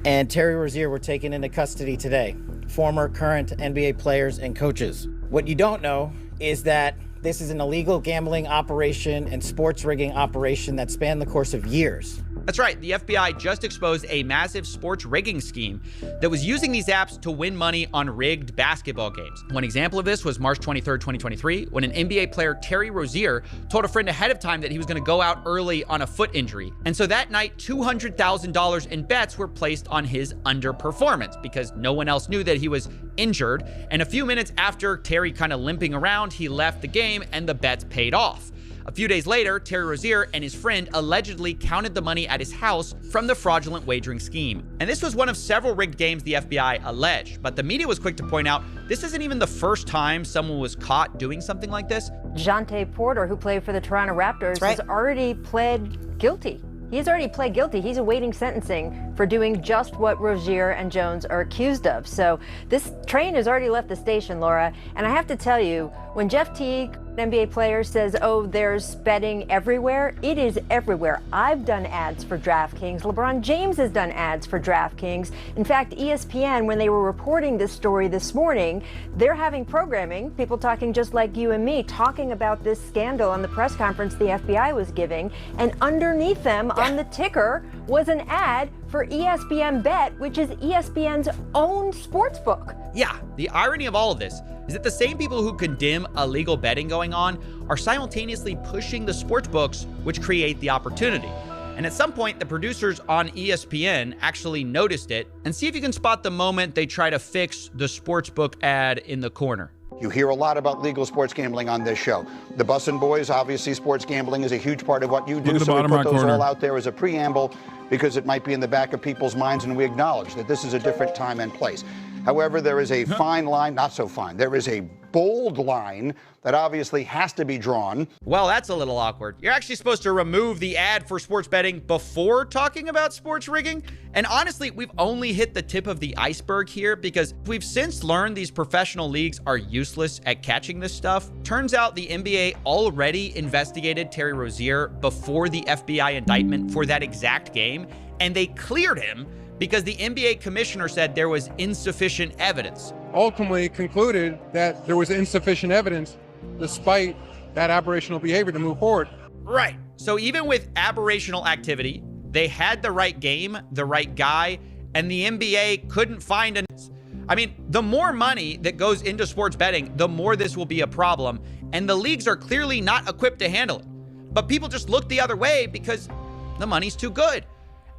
and Terry Rozier were taken into custody today. Former, current NBA players and coaches. What you don't know is that this is an illegal gambling operation and sports rigging operation that spanned the course of years. That's right. The FBI just exposed a massive sports rigging scheme that was using these apps to win money on rigged basketball games. One example of this was March 23rd, 2023, when an NBA player, Terry Rozier, told a friend ahead of time that he was going to go out early on a foot injury. And so that night, $200,000 in bets were placed on his underperformance because no one else knew that he was injured. And a few minutes after Terry kind of limping around, he left the game and the bets paid off. A few days later, Terry Rozier and his friend allegedly counted the money at his house from the fraudulent wagering scheme. And this was one of several rigged games the FBI alleged, but the media was quick to point out this isn't even the first time someone was caught doing something like this. Jonte Porter, who played for the Toronto Raptors, has already pled guilty. He's already pled guilty. He's awaiting sentencing for doing just what Rozier and Jones are accused of. So this train has already left the station, Laura. And I have to tell you, when Jeff Teague, NBA player, says, oh, there's betting everywhere, it is everywhere. I've done ads for DraftKings. LeBron James has done ads for DraftKings. In fact, ESPN, when they were reporting this story this morning, they're having programming, people talking just like you and me, talking about this scandal on the press conference the FBI was giving. And underneath them on the ticker was an ad for ESPN Bet, which is ESPN's own sportsbook. Yeah, the irony of all of this is that the same people who condemn illegal betting going on are simultaneously pushing the sports books, which create the opportunity. And at some point, the producers on ESPN actually noticed it. And see if you can spot the moment they try to fix the sportsbook ad in the corner. You hear a lot about legal sports gambling on this show. The Bussin' Boys, obviously sports gambling is a huge part of what you do, so we put those all out there as a preamble because it might be in the back of people's minds, and we acknowledge that this is a different time and place. However, there is a fine line, not so fine, there is a bold line that obviously has to be drawn. Well, that's a little awkward. You're actually supposed to remove the ad for sports betting before talking about sports rigging. And honestly, we've only hit the tip of the iceberg here because we've since learned these professional leagues are useless at catching this stuff. Turns out the NBA already investigated Terry Rozier before the FBI indictment for that exact game, and they cleared him because the NBA commissioner said there was insufficient evidence. Ultimately concluded that there was insufficient evidence despite that aberrational behavior to move forward. Right. So even with aberrational activity, they had the right game, the right guy, and the NBA couldn't find an... I mean, the more money that goes into sports betting, the more this will be a problem, and the leagues are clearly not equipped to handle it. But people just look the other way because the money's too good.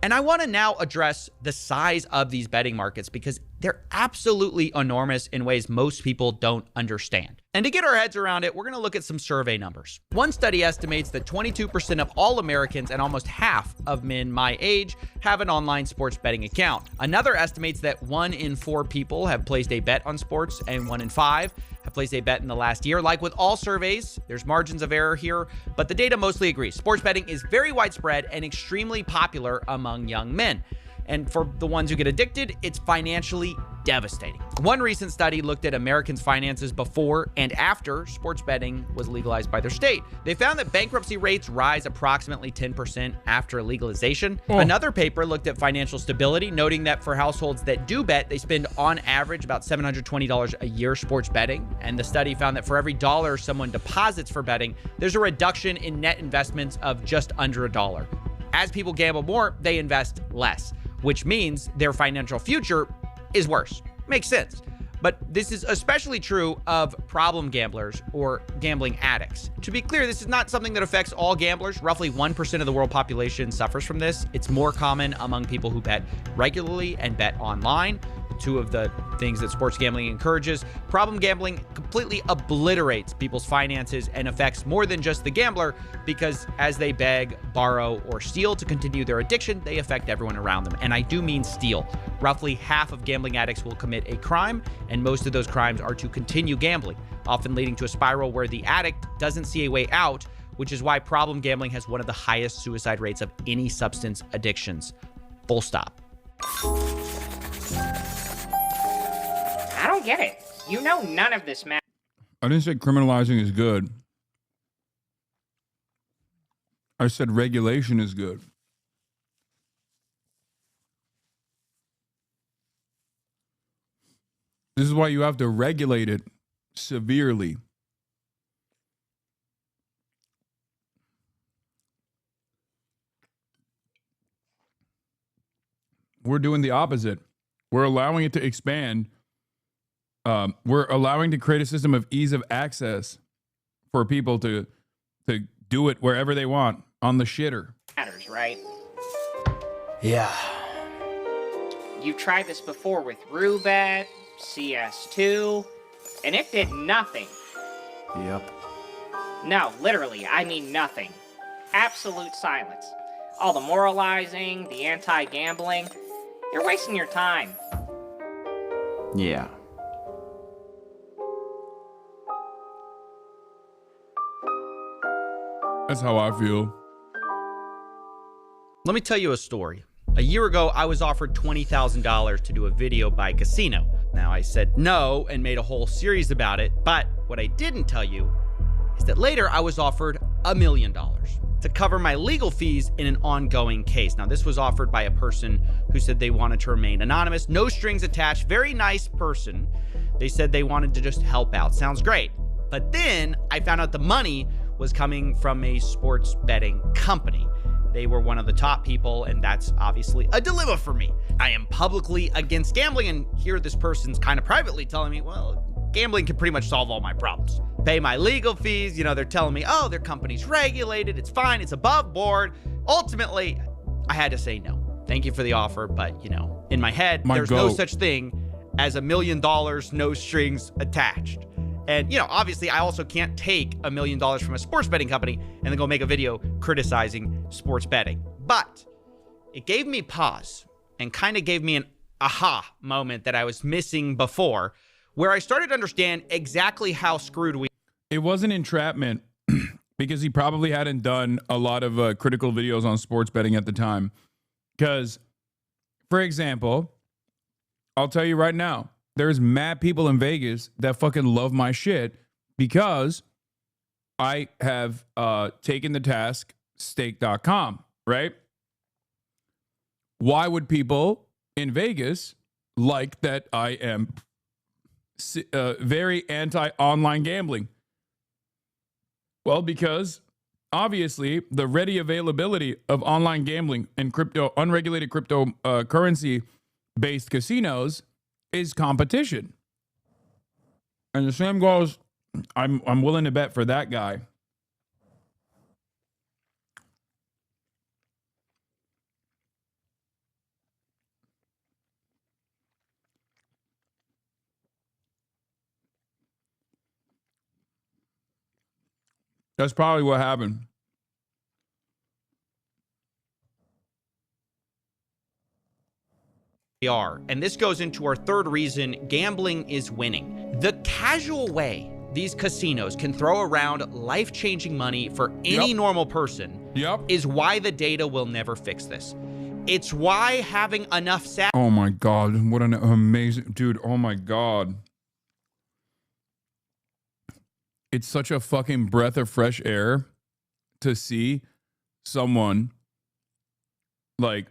And I want to now address the size of these betting markets because they're absolutely enormous in ways most people don't understand. And to get our heads around it, we're going to look at some survey numbers. One study estimates that 22% of all Americans and almost half of men my age have an online sports betting account. Another estimates that 1 in 4 people have placed a bet on sports and 1 in 5 have placed a bet in the last year. Like with all surveys, there's margins of error here, but the data mostly agrees. Sports betting is very widespread and extremely popular among young men. And for the ones who get addicted, it's financially devastating. One recent study looked at Americans' finances before and after sports betting was legalized by their state. They found that bankruptcy rates rise approximately 10% after legalization. Another paper looked at financial stability, noting that for households that do bet, they spend on average about $720 a year sports betting. And the study found that for every dollar someone deposits for betting, there's a reduction in net investments of just under $1. As people gamble more, they invest less, which means their financial future is worse. Makes sense. But this is especially true of problem gamblers or gambling addicts. To be clear, this is not something that affects all gamblers. Roughly 1% of the world population suffers from this. It's more common among people who bet regularly and bet online. Two of the things that sports gambling encourages. Problem gambling completely obliterates people's finances and affects more than just the gambler, because as they beg, borrow, or steal to continue their addiction, they affect everyone around them. And I do mean steal. Roughly half of gambling addicts will commit a crime, and most of those crimes are to continue gambling, often leading to a spiral where the addict doesn't see a way out, which is why problem gambling has one of the highest suicide rates of any substance addictions. Full stop. I don't get it. You know none of this, man. I didn't say criminalizing is good. I said regulation is good. This is why you have to regulate it severely. We're doing the opposite. We're allowing it to expand. We're allowing to create a system of ease of access for people to do it wherever they want on the shitter. Matters, right? Yeah. You've tried this before with Roobet, CS2, and it did nothing. Yep. No, literally, I mean nothing. Absolute silence. All the moralizing, the anti-gambling. You're wasting your time. Yeah. That's how I feel. Let me tell you a story. A year ago, I was offered $20,000 to do a video by casino. Now, I said no and made a whole series about it, but what I didn't tell you is that later I was offered $1 million to cover my legal fees in an ongoing case. Now, this was offered by a person who said they wanted to remain anonymous, no strings attached, very nice person. They said they wanted to just help out. Sounds great. But then I found out the money was coming from a sports betting company. They were one of the top people, and that's obviously a dilemma for me. I am publicly against gambling, and here this person's kind of privately telling me, well, gambling can pretty much solve all my problems. Pay my legal fees, they're telling me, oh, their company's regulated, it's fine, it's above board. Ultimately, I had to say no. Thank you for the offer, but, in my head, there's no such thing as $1 million, no strings attached. And, obviously, I also can't take $1 million from a sports betting company and then go make a video criticizing sports betting. But it gave me pause and kind of gave me an aha moment that I was missing before, where I started to understand exactly how screwed we. It wasn't entrapment because he probably hadn't done a lot of critical videos on sports betting at the time. Because, for example, I'll tell you right now, there's mad people in Vegas that fucking love my shit because I have taken the task stake.com, right? Why would people in Vegas like that I am very anti-online gambling? Well, because obviously the ready availability of online gambling and unregulated cryptocurrency-based casinos is competition. And the same goes, I'm willing to bet for that guy. That's probably what happened. And this goes into our third reason gambling is winning. The casual way these casinos can throw around life-changing money for any normal person is why the data will never fix this. It's why having enough Oh my God, what an amazing dude. Oh my God. It's such a fucking breath of fresh air to see someone like,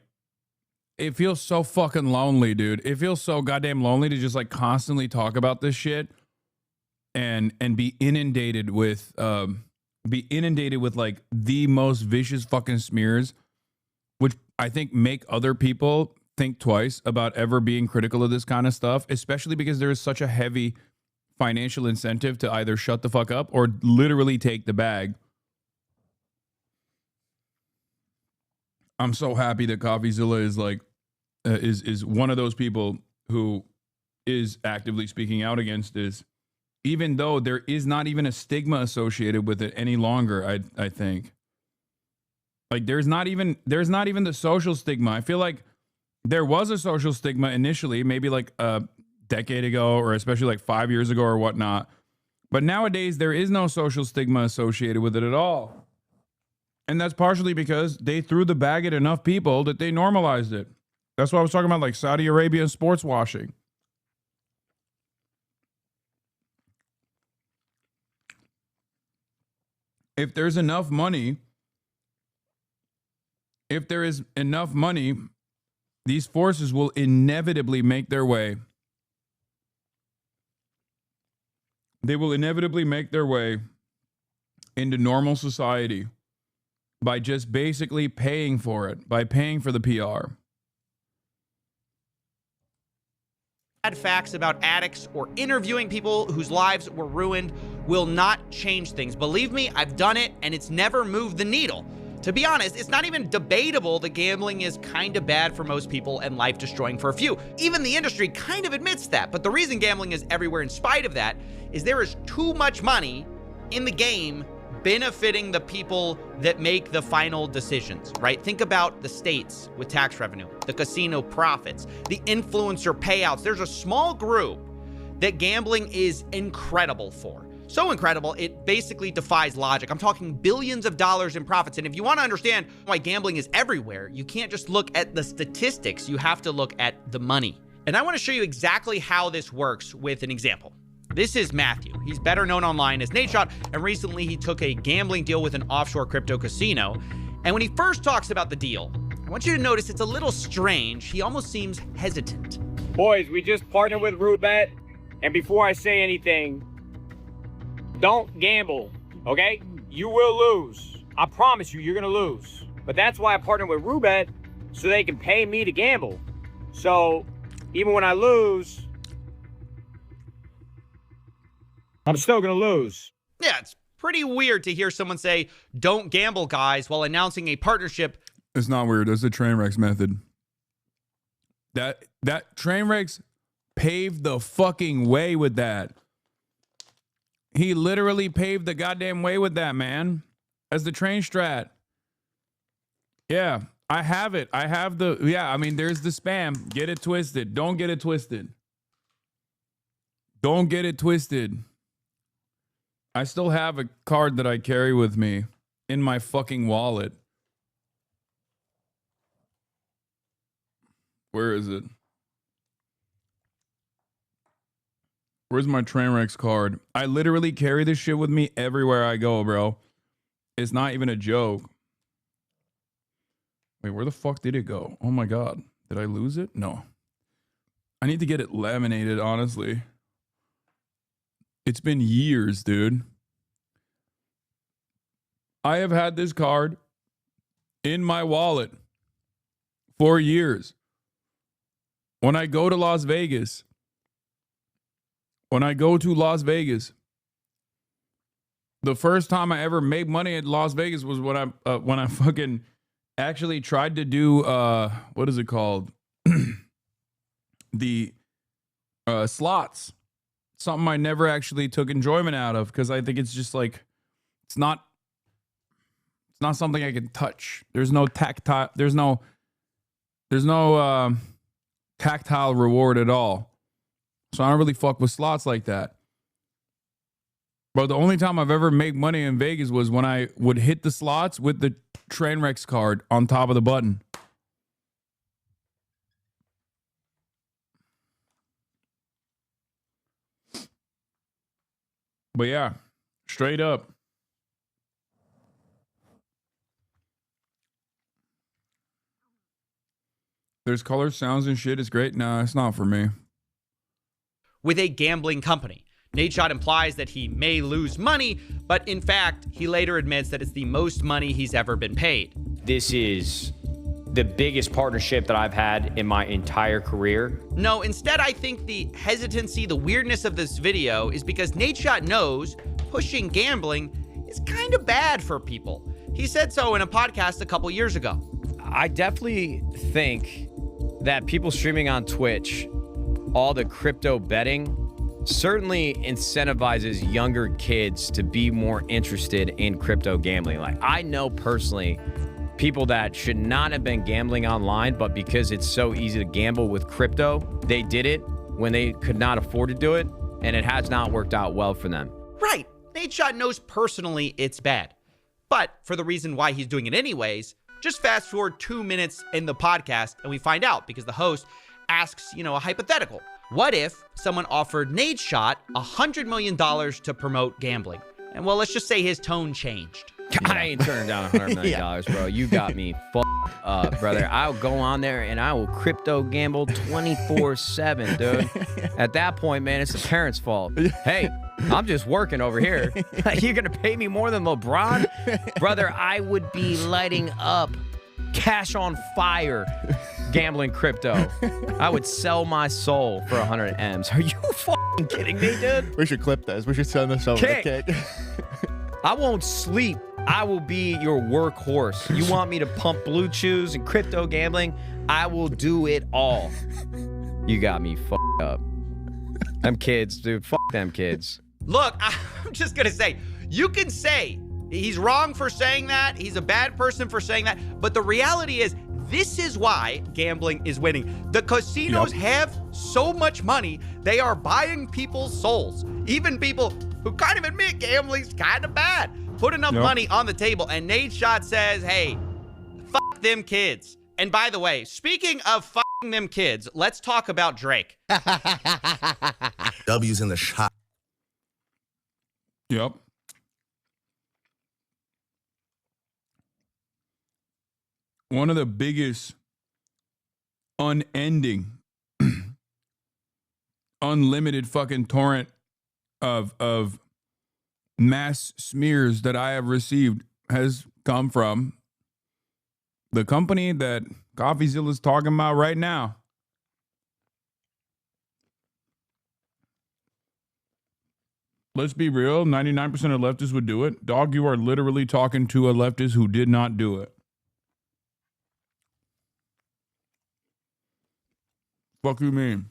it feels so fucking lonely, dude. It feels so goddamn lonely to just like constantly talk about this shit and be inundated with like the most vicious fucking smears, which I think make other people think twice about ever being critical of this kind of stuff, especially because there is such a heavy financial incentive to either shut the fuck up or literally take the bag. I'm so happy that CoffeeZilla is like is one of those people who is actively speaking out against this, even though there is not even a stigma associated with it any longer. I think like there's not even the social stigma. I feel like there was a social stigma initially, maybe like a decade ago, or especially like 5 years ago or whatnot. But nowadays there is no social stigma associated with it at all. And that's partially because they threw the bag at enough people that they normalized it. That's why I was talking about like Saudi Arabia sports washing. If there is enough money, these forces will inevitably make their way. They will inevitably make their way into normal society by just basically paying for it, by paying for the PR. Bad facts about addicts or interviewing people whose lives were ruined will not change things. Believe me, I've done it and it's never moved the needle. To be honest, it's not even debatable that gambling is kind of bad for most people and life-destroying for a few. Even the industry kind of admits that. But the reason gambling is everywhere in spite of that is there is too much money in the game benefiting the people that make the final decisions, right? Think about the states with tax revenue, the casino profits, the influencer payouts. There's a small group that gambling is incredible for. So incredible, it basically defies logic. I'm talking billions of dollars in profits. And if you want to understand why gambling is everywhere, you can't just look at the statistics. You have to look at the money. And I want to show you exactly how this works with an example. This is Matthew. He's better known online as Nadeshot, and recently he took a gambling deal with an offshore crypto casino. And when he first talks about the deal, I want you to notice it's a little strange. He almost seems hesitant. Boys, we just partnered with Rootbet, and before I say anything, don't gamble, okay? You will lose. I promise you, you're gonna lose. But that's why I partnered with Rootbet, so they can pay me to gamble. So even when I lose, I'm still gonna lose. Yeah, it's pretty weird to hear someone say, don't gamble, guys, while announcing a partnership. It's not weird. It's the Trainwrecks method. That Trainwrecks paved the fucking way with that. He literally paved the goddamn way with that, man. As the train strat. Yeah, I have it. I have the, yeah, I mean, there's the spam. Get it twisted. Don't get it twisted. Don't get it twisted. I still have a card that I carry with me in my fucking wallet. Where is it? Where's my Trainwrecks card? I literally carry this shit with me everywhere I go, bro. It's not even a joke. Wait, where the fuck did it go? Oh my God. Did I lose it? No. I need to get it laminated, honestly. It's been years, dude. I have had this card in my wallet for years. When I go to Las Vegas, the first time I ever made money at Las Vegas was when I fucking actually tried to do, what is it called? The slots. Something I never actually took enjoyment out of because I think it's just like, it's not not something I can touch. There's no tactile. There's no tactile reward at all. So I don't really fuck with slots like that. But the only time I've ever made money in Vegas was when I would hit the slots with the Trainwrecks card on top of the button. But yeah, straight up. There's colors, sounds, and shit. It's great. Nah, it's not for me. With a gambling company. Nadeshot implies that he may lose money, but in fact, he later admits that it's the most money he's ever been paid. This is the biggest partnership that I've had in my entire career. No, instead, I think the hesitancy, the weirdness of this video is because Nadeshot knows pushing gambling is kind of bad for people. He said so in a podcast a couple years ago. I definitely think that people streaming on Twitch, all the crypto betting, certainly incentivizes younger kids to be more interested in crypto gambling. Like, I know personally people that should not have been gambling online, but because it's so easy to gamble with crypto, they did it when they could not afford to do it, and it has not worked out well for them. Right. Nadeshot knows personally it's bad. But for the reason why he's doing it anyways, just fast forward 2 minutes in the podcast and we find out, because the host asks, a hypothetical. What if someone offered Nadeshot $100 million to promote gambling? And well, let's just say his tone changed. I ain't turning down $100 million, bro. You got me fucked up, brother. I'll go on there and I will crypto gamble 24/7, dude. At that point, man, it's the parents' fault. Hey, I'm just working over here. You're going to pay me more than LeBron? Brother, I would be lighting up, cash on fire, gambling crypto. I would sell my soul for 100 M's. Are you fucking kidding me, dude? We should clip this. We should send this over to Kate. I won't sleep. I will be your workhorse. You want me to pump blue chews and crypto gambling? I will do it all. You got me fucked up. Them kids, dude. Fuck them kids. Look, I'm just going to say, you can say he's wrong for saying that. He's a bad person for saying that. But the reality is, this is why gambling is winning. The casinos have so much money, they are buying people's souls. Even people who kind of admit gambling's kind of bad. Put enough money on the table, and Nadeshot says, hey, fuck them kids. And by the way, speaking of fucking them kids, let's talk about Drake. W's in the shot. Yep. One of the biggest unending, unlimited fucking torrent of mass smears that I have received has come from the company that CoffeeZilla is talking about right now. Let's be real, 99% of leftists would do it. Dog, you are literally talking to a leftist who did not do it. Fuck you mean?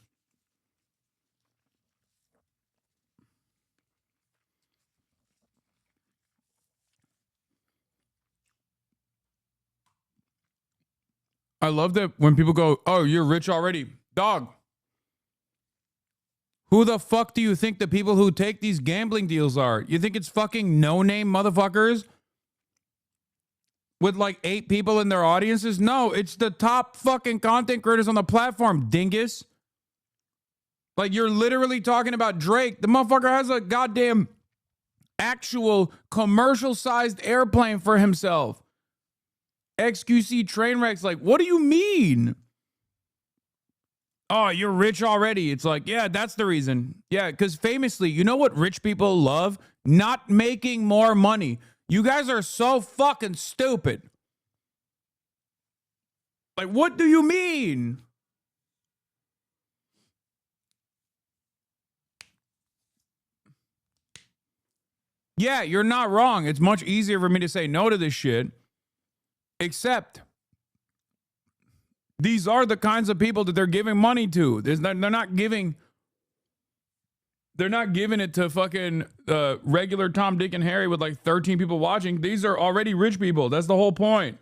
I love that when people go, oh, you're rich already. Dog. Who the fuck do you think the people who take these gambling deals are? You think it's fucking no-name motherfuckers with like 8 people in their audiences? No, it's the top fucking content creators on the platform, dingus. Like, you're literally talking about Drake. The motherfucker has a goddamn actual commercial-sized airplane for himself. XQC Trainwrecks, like, what do you mean? Oh, you're rich already. It's like, yeah, that's the reason. Yeah, because famously, you know what rich people love? Not making more money. You guys are so fucking stupid. Like, what do you mean? Yeah, you're not wrong. It's much easier for me to say no to this shit. Except these are the kinds of people that they're giving money to. They're not giving They're not giving it to fucking regular Tom, Dick, and Harry with like 13 people watching. These are already rich people. That's the whole point.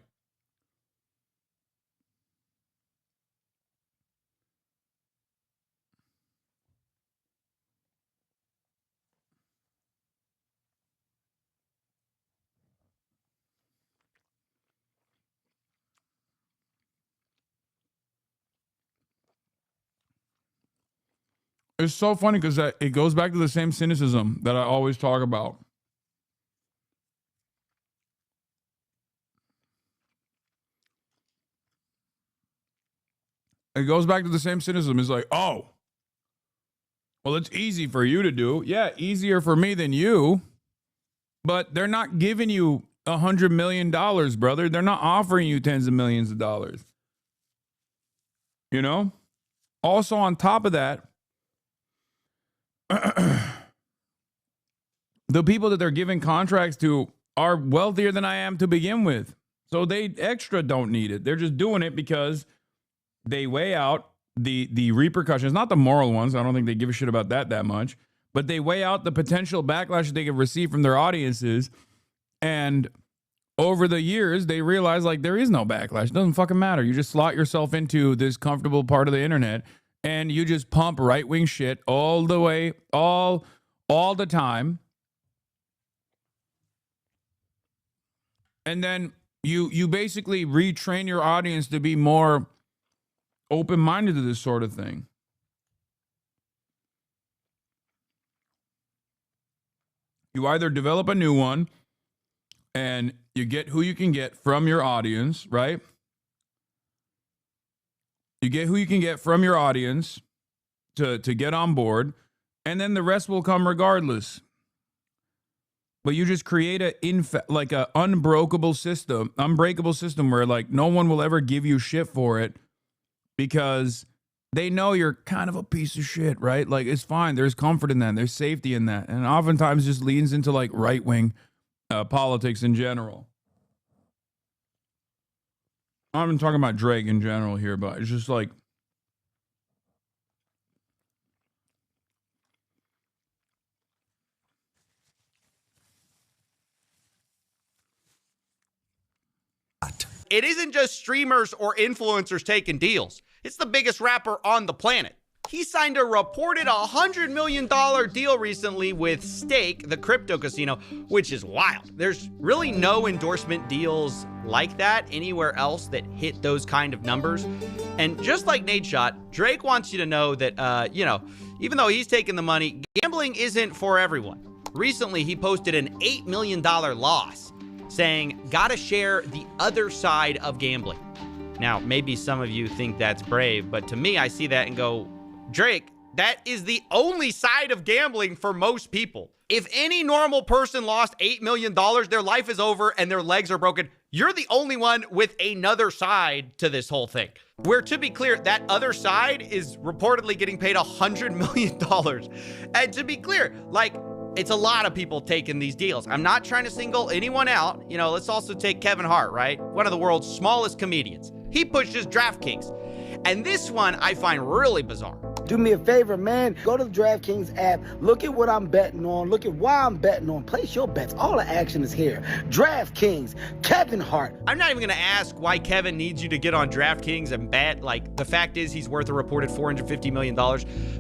It's so funny because it goes back to the same cynicism that I always talk about. It goes back to the same cynicism. It's like, oh, well, it's easy for you to do. Yeah, easier for me than you. But they're not giving you $100 million, brother. They're not offering you tens of millions of dollars. You know? Also, on top of that, the people that they're giving contracts to are wealthier than I am to begin with. So they extra don't need it. They're just doing it because they weigh out the repercussions, not the moral ones. I don't think they give a shit about that much, but they weigh out the potential backlash that they could receive from their audiences. And over the years, they realize like there is no backlash. It doesn't fucking matter. You just slot yourself into this comfortable part of the internet and you just pump right-wing shit all the way, all the time. And then you basically retrain your audience to be more open-minded to this sort of thing. You either develop a new one and you get who you can get from your audience, right? You get who you can get from your audience to get on board, and then the rest will come regardless. But you just create like a unbreakable system where like no one will ever give you shit for it because they know you're kind of a piece of shit, right? Like it's fine. There's comfort in that. There's safety in that. And oftentimes just leans into like right-wing politics in general. I'm not talking about Drake in general here, but it's just like, it isn't just streamers or influencers taking deals. It's the biggest rapper on the planet. He signed a reported $100 million deal recently with Stake, the crypto casino, which is wild. There's really no endorsement deals like that anywhere else that hit those kind of numbers. And just like Nate Shot, Drake wants you to know that, even though he's taking the money, gambling isn't for everyone. Recently, he posted an $8 million loss, saying, gotta share the other side of gambling. Now, maybe some of you think that's brave, but to me, I see that and go, Drake, that is the only side of gambling for most people. If any normal person lost $8 million, their life is over and their legs are broken. You're the only one with another side to this whole thing. Where, to be clear, that other side is reportedly getting paid $100 million. And to be clear, like, it's a lot of people taking these deals. I'm not trying to single anyone out. You know, let's also take Kevin Hart, right? One of the world's smallest comedians. He pushed his DraftKings. And this one I find really bizarre. Do me a favor, man. Go to the DraftKings app. Look at what I'm betting on. Look at why I'm betting on. Place your bets. All the action is here. DraftKings, Kevin Hart. I'm not even going to ask why Kevin needs you to get on DraftKings and bet. Like, the fact is he's worth a reported $450 million.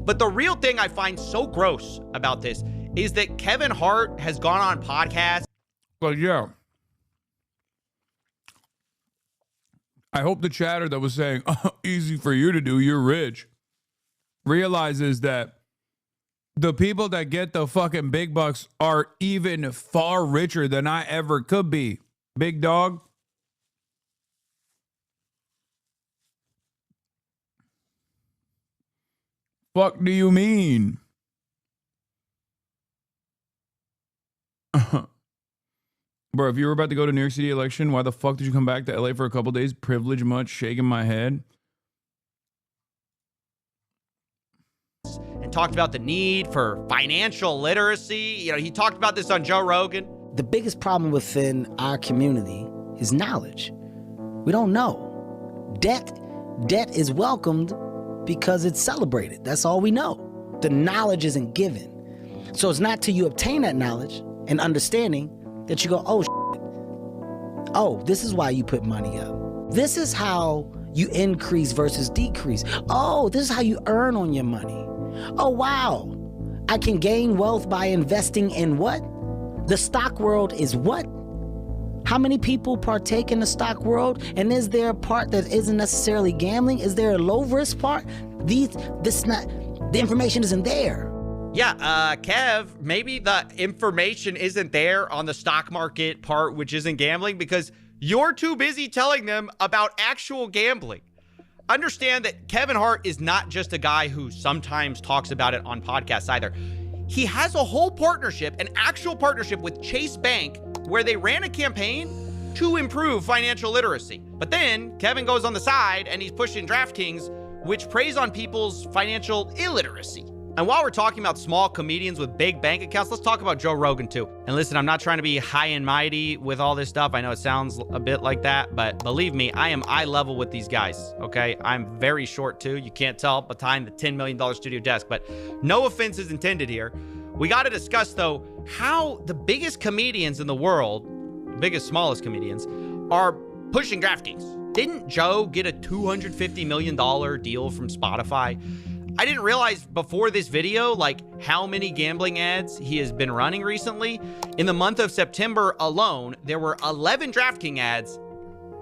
But the real thing I find so gross about this is that Kevin Hart has gone on podcasts. Well, yeah. I hope the chatter that was saying, oh, easy for you to do, you're rich, realizes that the people that get the fucking big bucks are even far richer than I ever could be. Big dog. Fuck do you mean? Bro, if you were about to go to New York City election, why the fuck did you come back to LA for a couple days? Privilege much? Shaking my head. And talked about the need for financial literacy. You know, he talked about this on Joe Rogan. The biggest problem within our community is knowledge. We don't know. Debt is welcomed because it's celebrated. That's all we know. The knowledge isn't given. So it's not till you obtain that knowledge and understanding that you go, oh, this is why you put money up. This is how you increase versus decrease. Oh, this is how you earn on your money. Oh, wow. I can gain wealth by investing in what? The stock world is what? How many people partake in the stock world? And is there a part that isn't necessarily gambling? Is there a low risk part? The information isn't there. Yeah, Kev, maybe the information isn't there on the stock market part, which isn't gambling, because you're too busy telling them about actual gambling. Understand that Kevin Hart is not just a guy who sometimes talks about it on podcasts either. He has a whole partnership, an actual partnership with Chase Bank, where they ran a campaign to improve financial literacy. But then Kevin goes on the side and he's pushing DraftKings, which preys on people's financial illiteracy. And while we're talking about small comedians with big bank accounts, let's talk about Joe Rogan too. And listen, I'm not trying to be high and mighty with all this stuff. I know it sounds a bit like that, but believe me, I am eye level with these guys, okay? I'm very short too. You can't tell behind the $10 million studio desk, but no offense is intended here. We got to discuss though, how the biggest comedians in the world, biggest, smallest comedians, are pushing DraftKings. Didn't Joe get a $250 million deal from Spotify? I didn't realize before this video, like, how many gambling ads he has been running recently. In the month of September alone, there were 11 DraftKings ads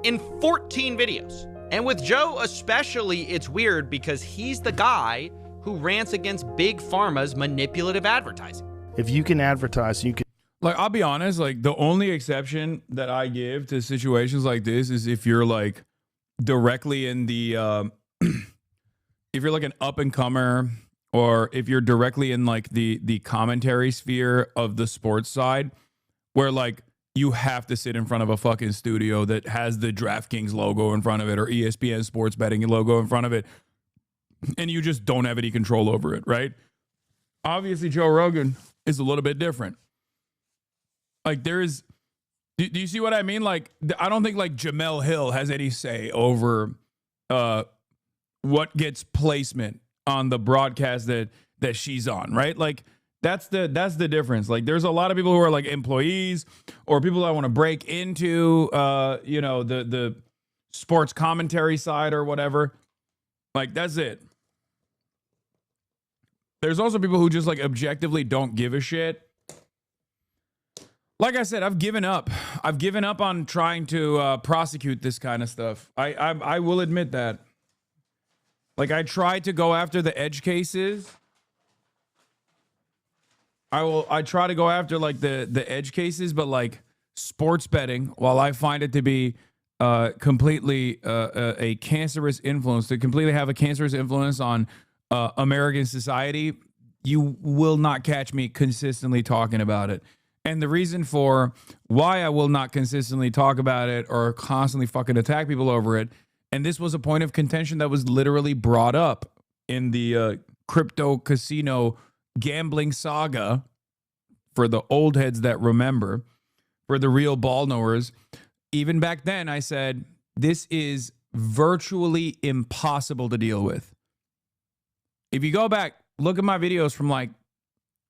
in 14 videos. And with Joe especially, it's weird because he's the guy who rants against big pharma's manipulative advertising. If you can advertise, you can. Like, I'll be honest, like, the only exception that I give to situations like this is if you're, like, directly in the, if you're, like, an up-and-comer, or if you're directly in, like, the commentary sphere of the sports side, where, like, you have to sit in front of a fucking studio that has the DraftKings logo in front of it, or ESPN sports betting logo in front of it, and you just don't have any control over it, right? Obviously, Joe Rogan is a little bit different. Like, there is, do you see what I mean? Like, I don't think, like, Jamel Hill has any say over what gets placement on the broadcast that she's on, right? Like, that's the difference. Like, there's a lot of people who are, like, employees or people that want to break into, you know, the sports commentary side or whatever. Like, that's it. There's also people who just, like, objectively don't give a shit. Like I said, I've given up. I've given up on trying to prosecute this kind of stuff. I will admit that. Like, I tried to go after the edge cases. I try to go after, like, the edge cases, but, like, sports betting, while I find it to be completely a cancerous influence, to completely have a cancerous influence on American society, you will not catch me consistently talking about it. And the reason for why I will not consistently talk about it or constantly fucking attack people over it, and this was a point of contention that was literally brought up in the crypto casino gambling saga, for the old heads that remember, for the real ball knowers. Even back then, I said, this is virtually impossible to deal with. If you go back, look at my videos from, like,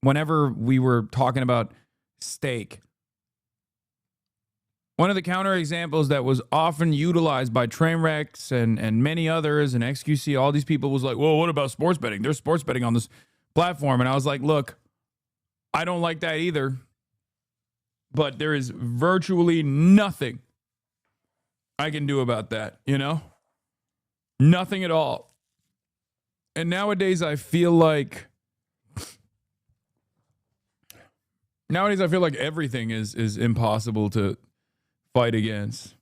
whenever we were talking about stake. One of the counter examples that was often utilized by Trainwrecks and many others and XQC, all these people, was like, well, what about sports betting? There's sports betting on this platform. And I was like, look, I don't like that either. But there is virtually nothing I can do about that, you know? Nothing at all. And nowadays I feel like everything is impossible to fight against.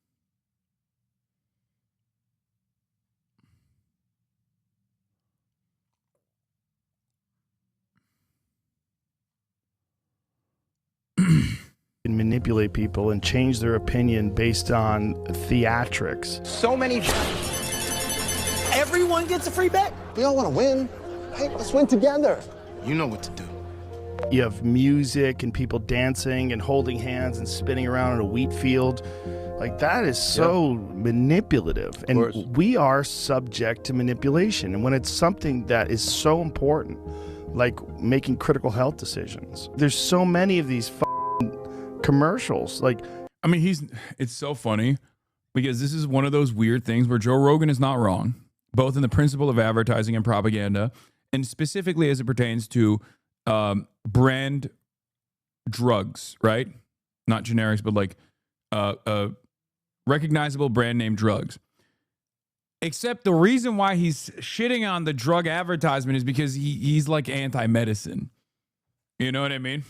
And manipulate people and change their opinion based on theatrics. So many. Everyone gets a free bet. We all want to win. Hey, let's win together. You know what to do. You have music and people dancing and holding hands and spinning around in a wheat field. Like, that is so manipulative. And we are subject to manipulation. And when it's something that is so important, like making critical health decisions. There's so many of these commercials. Like, I mean, it's so funny because this is one of those weird things where Joe Rogan is not wrong, both in the principle of advertising and propaganda, and specifically as it pertains to brand drugs, right? Not generics, but like recognizable brand name drugs. Except the reason why he's shitting on the drug advertisement is because he's like anti-medicine. You know what I mean?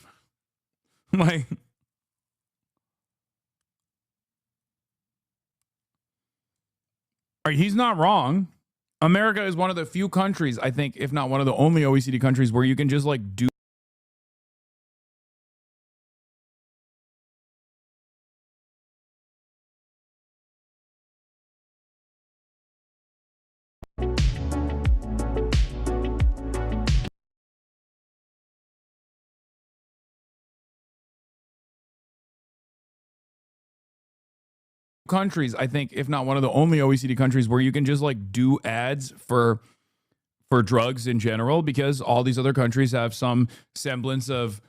Like, he's not wrong. America is one of the few countries, I think, if not one of the only OECD countries where you can just like do countries, I think, if not one of the only OECD countries where you can just like do ads for drugs in general, because all these other countries have some semblance of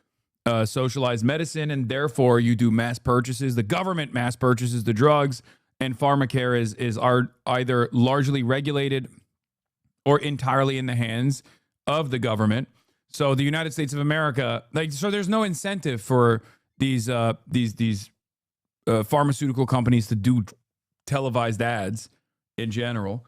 socialized medicine, and therefore you do mass purchases. The government mass purchases the drugs, and pharmacare is either largely regulated or entirely in the hands of the government. So the United States of America, so there's no incentive for these pharmaceutical companies to do televised ads in general.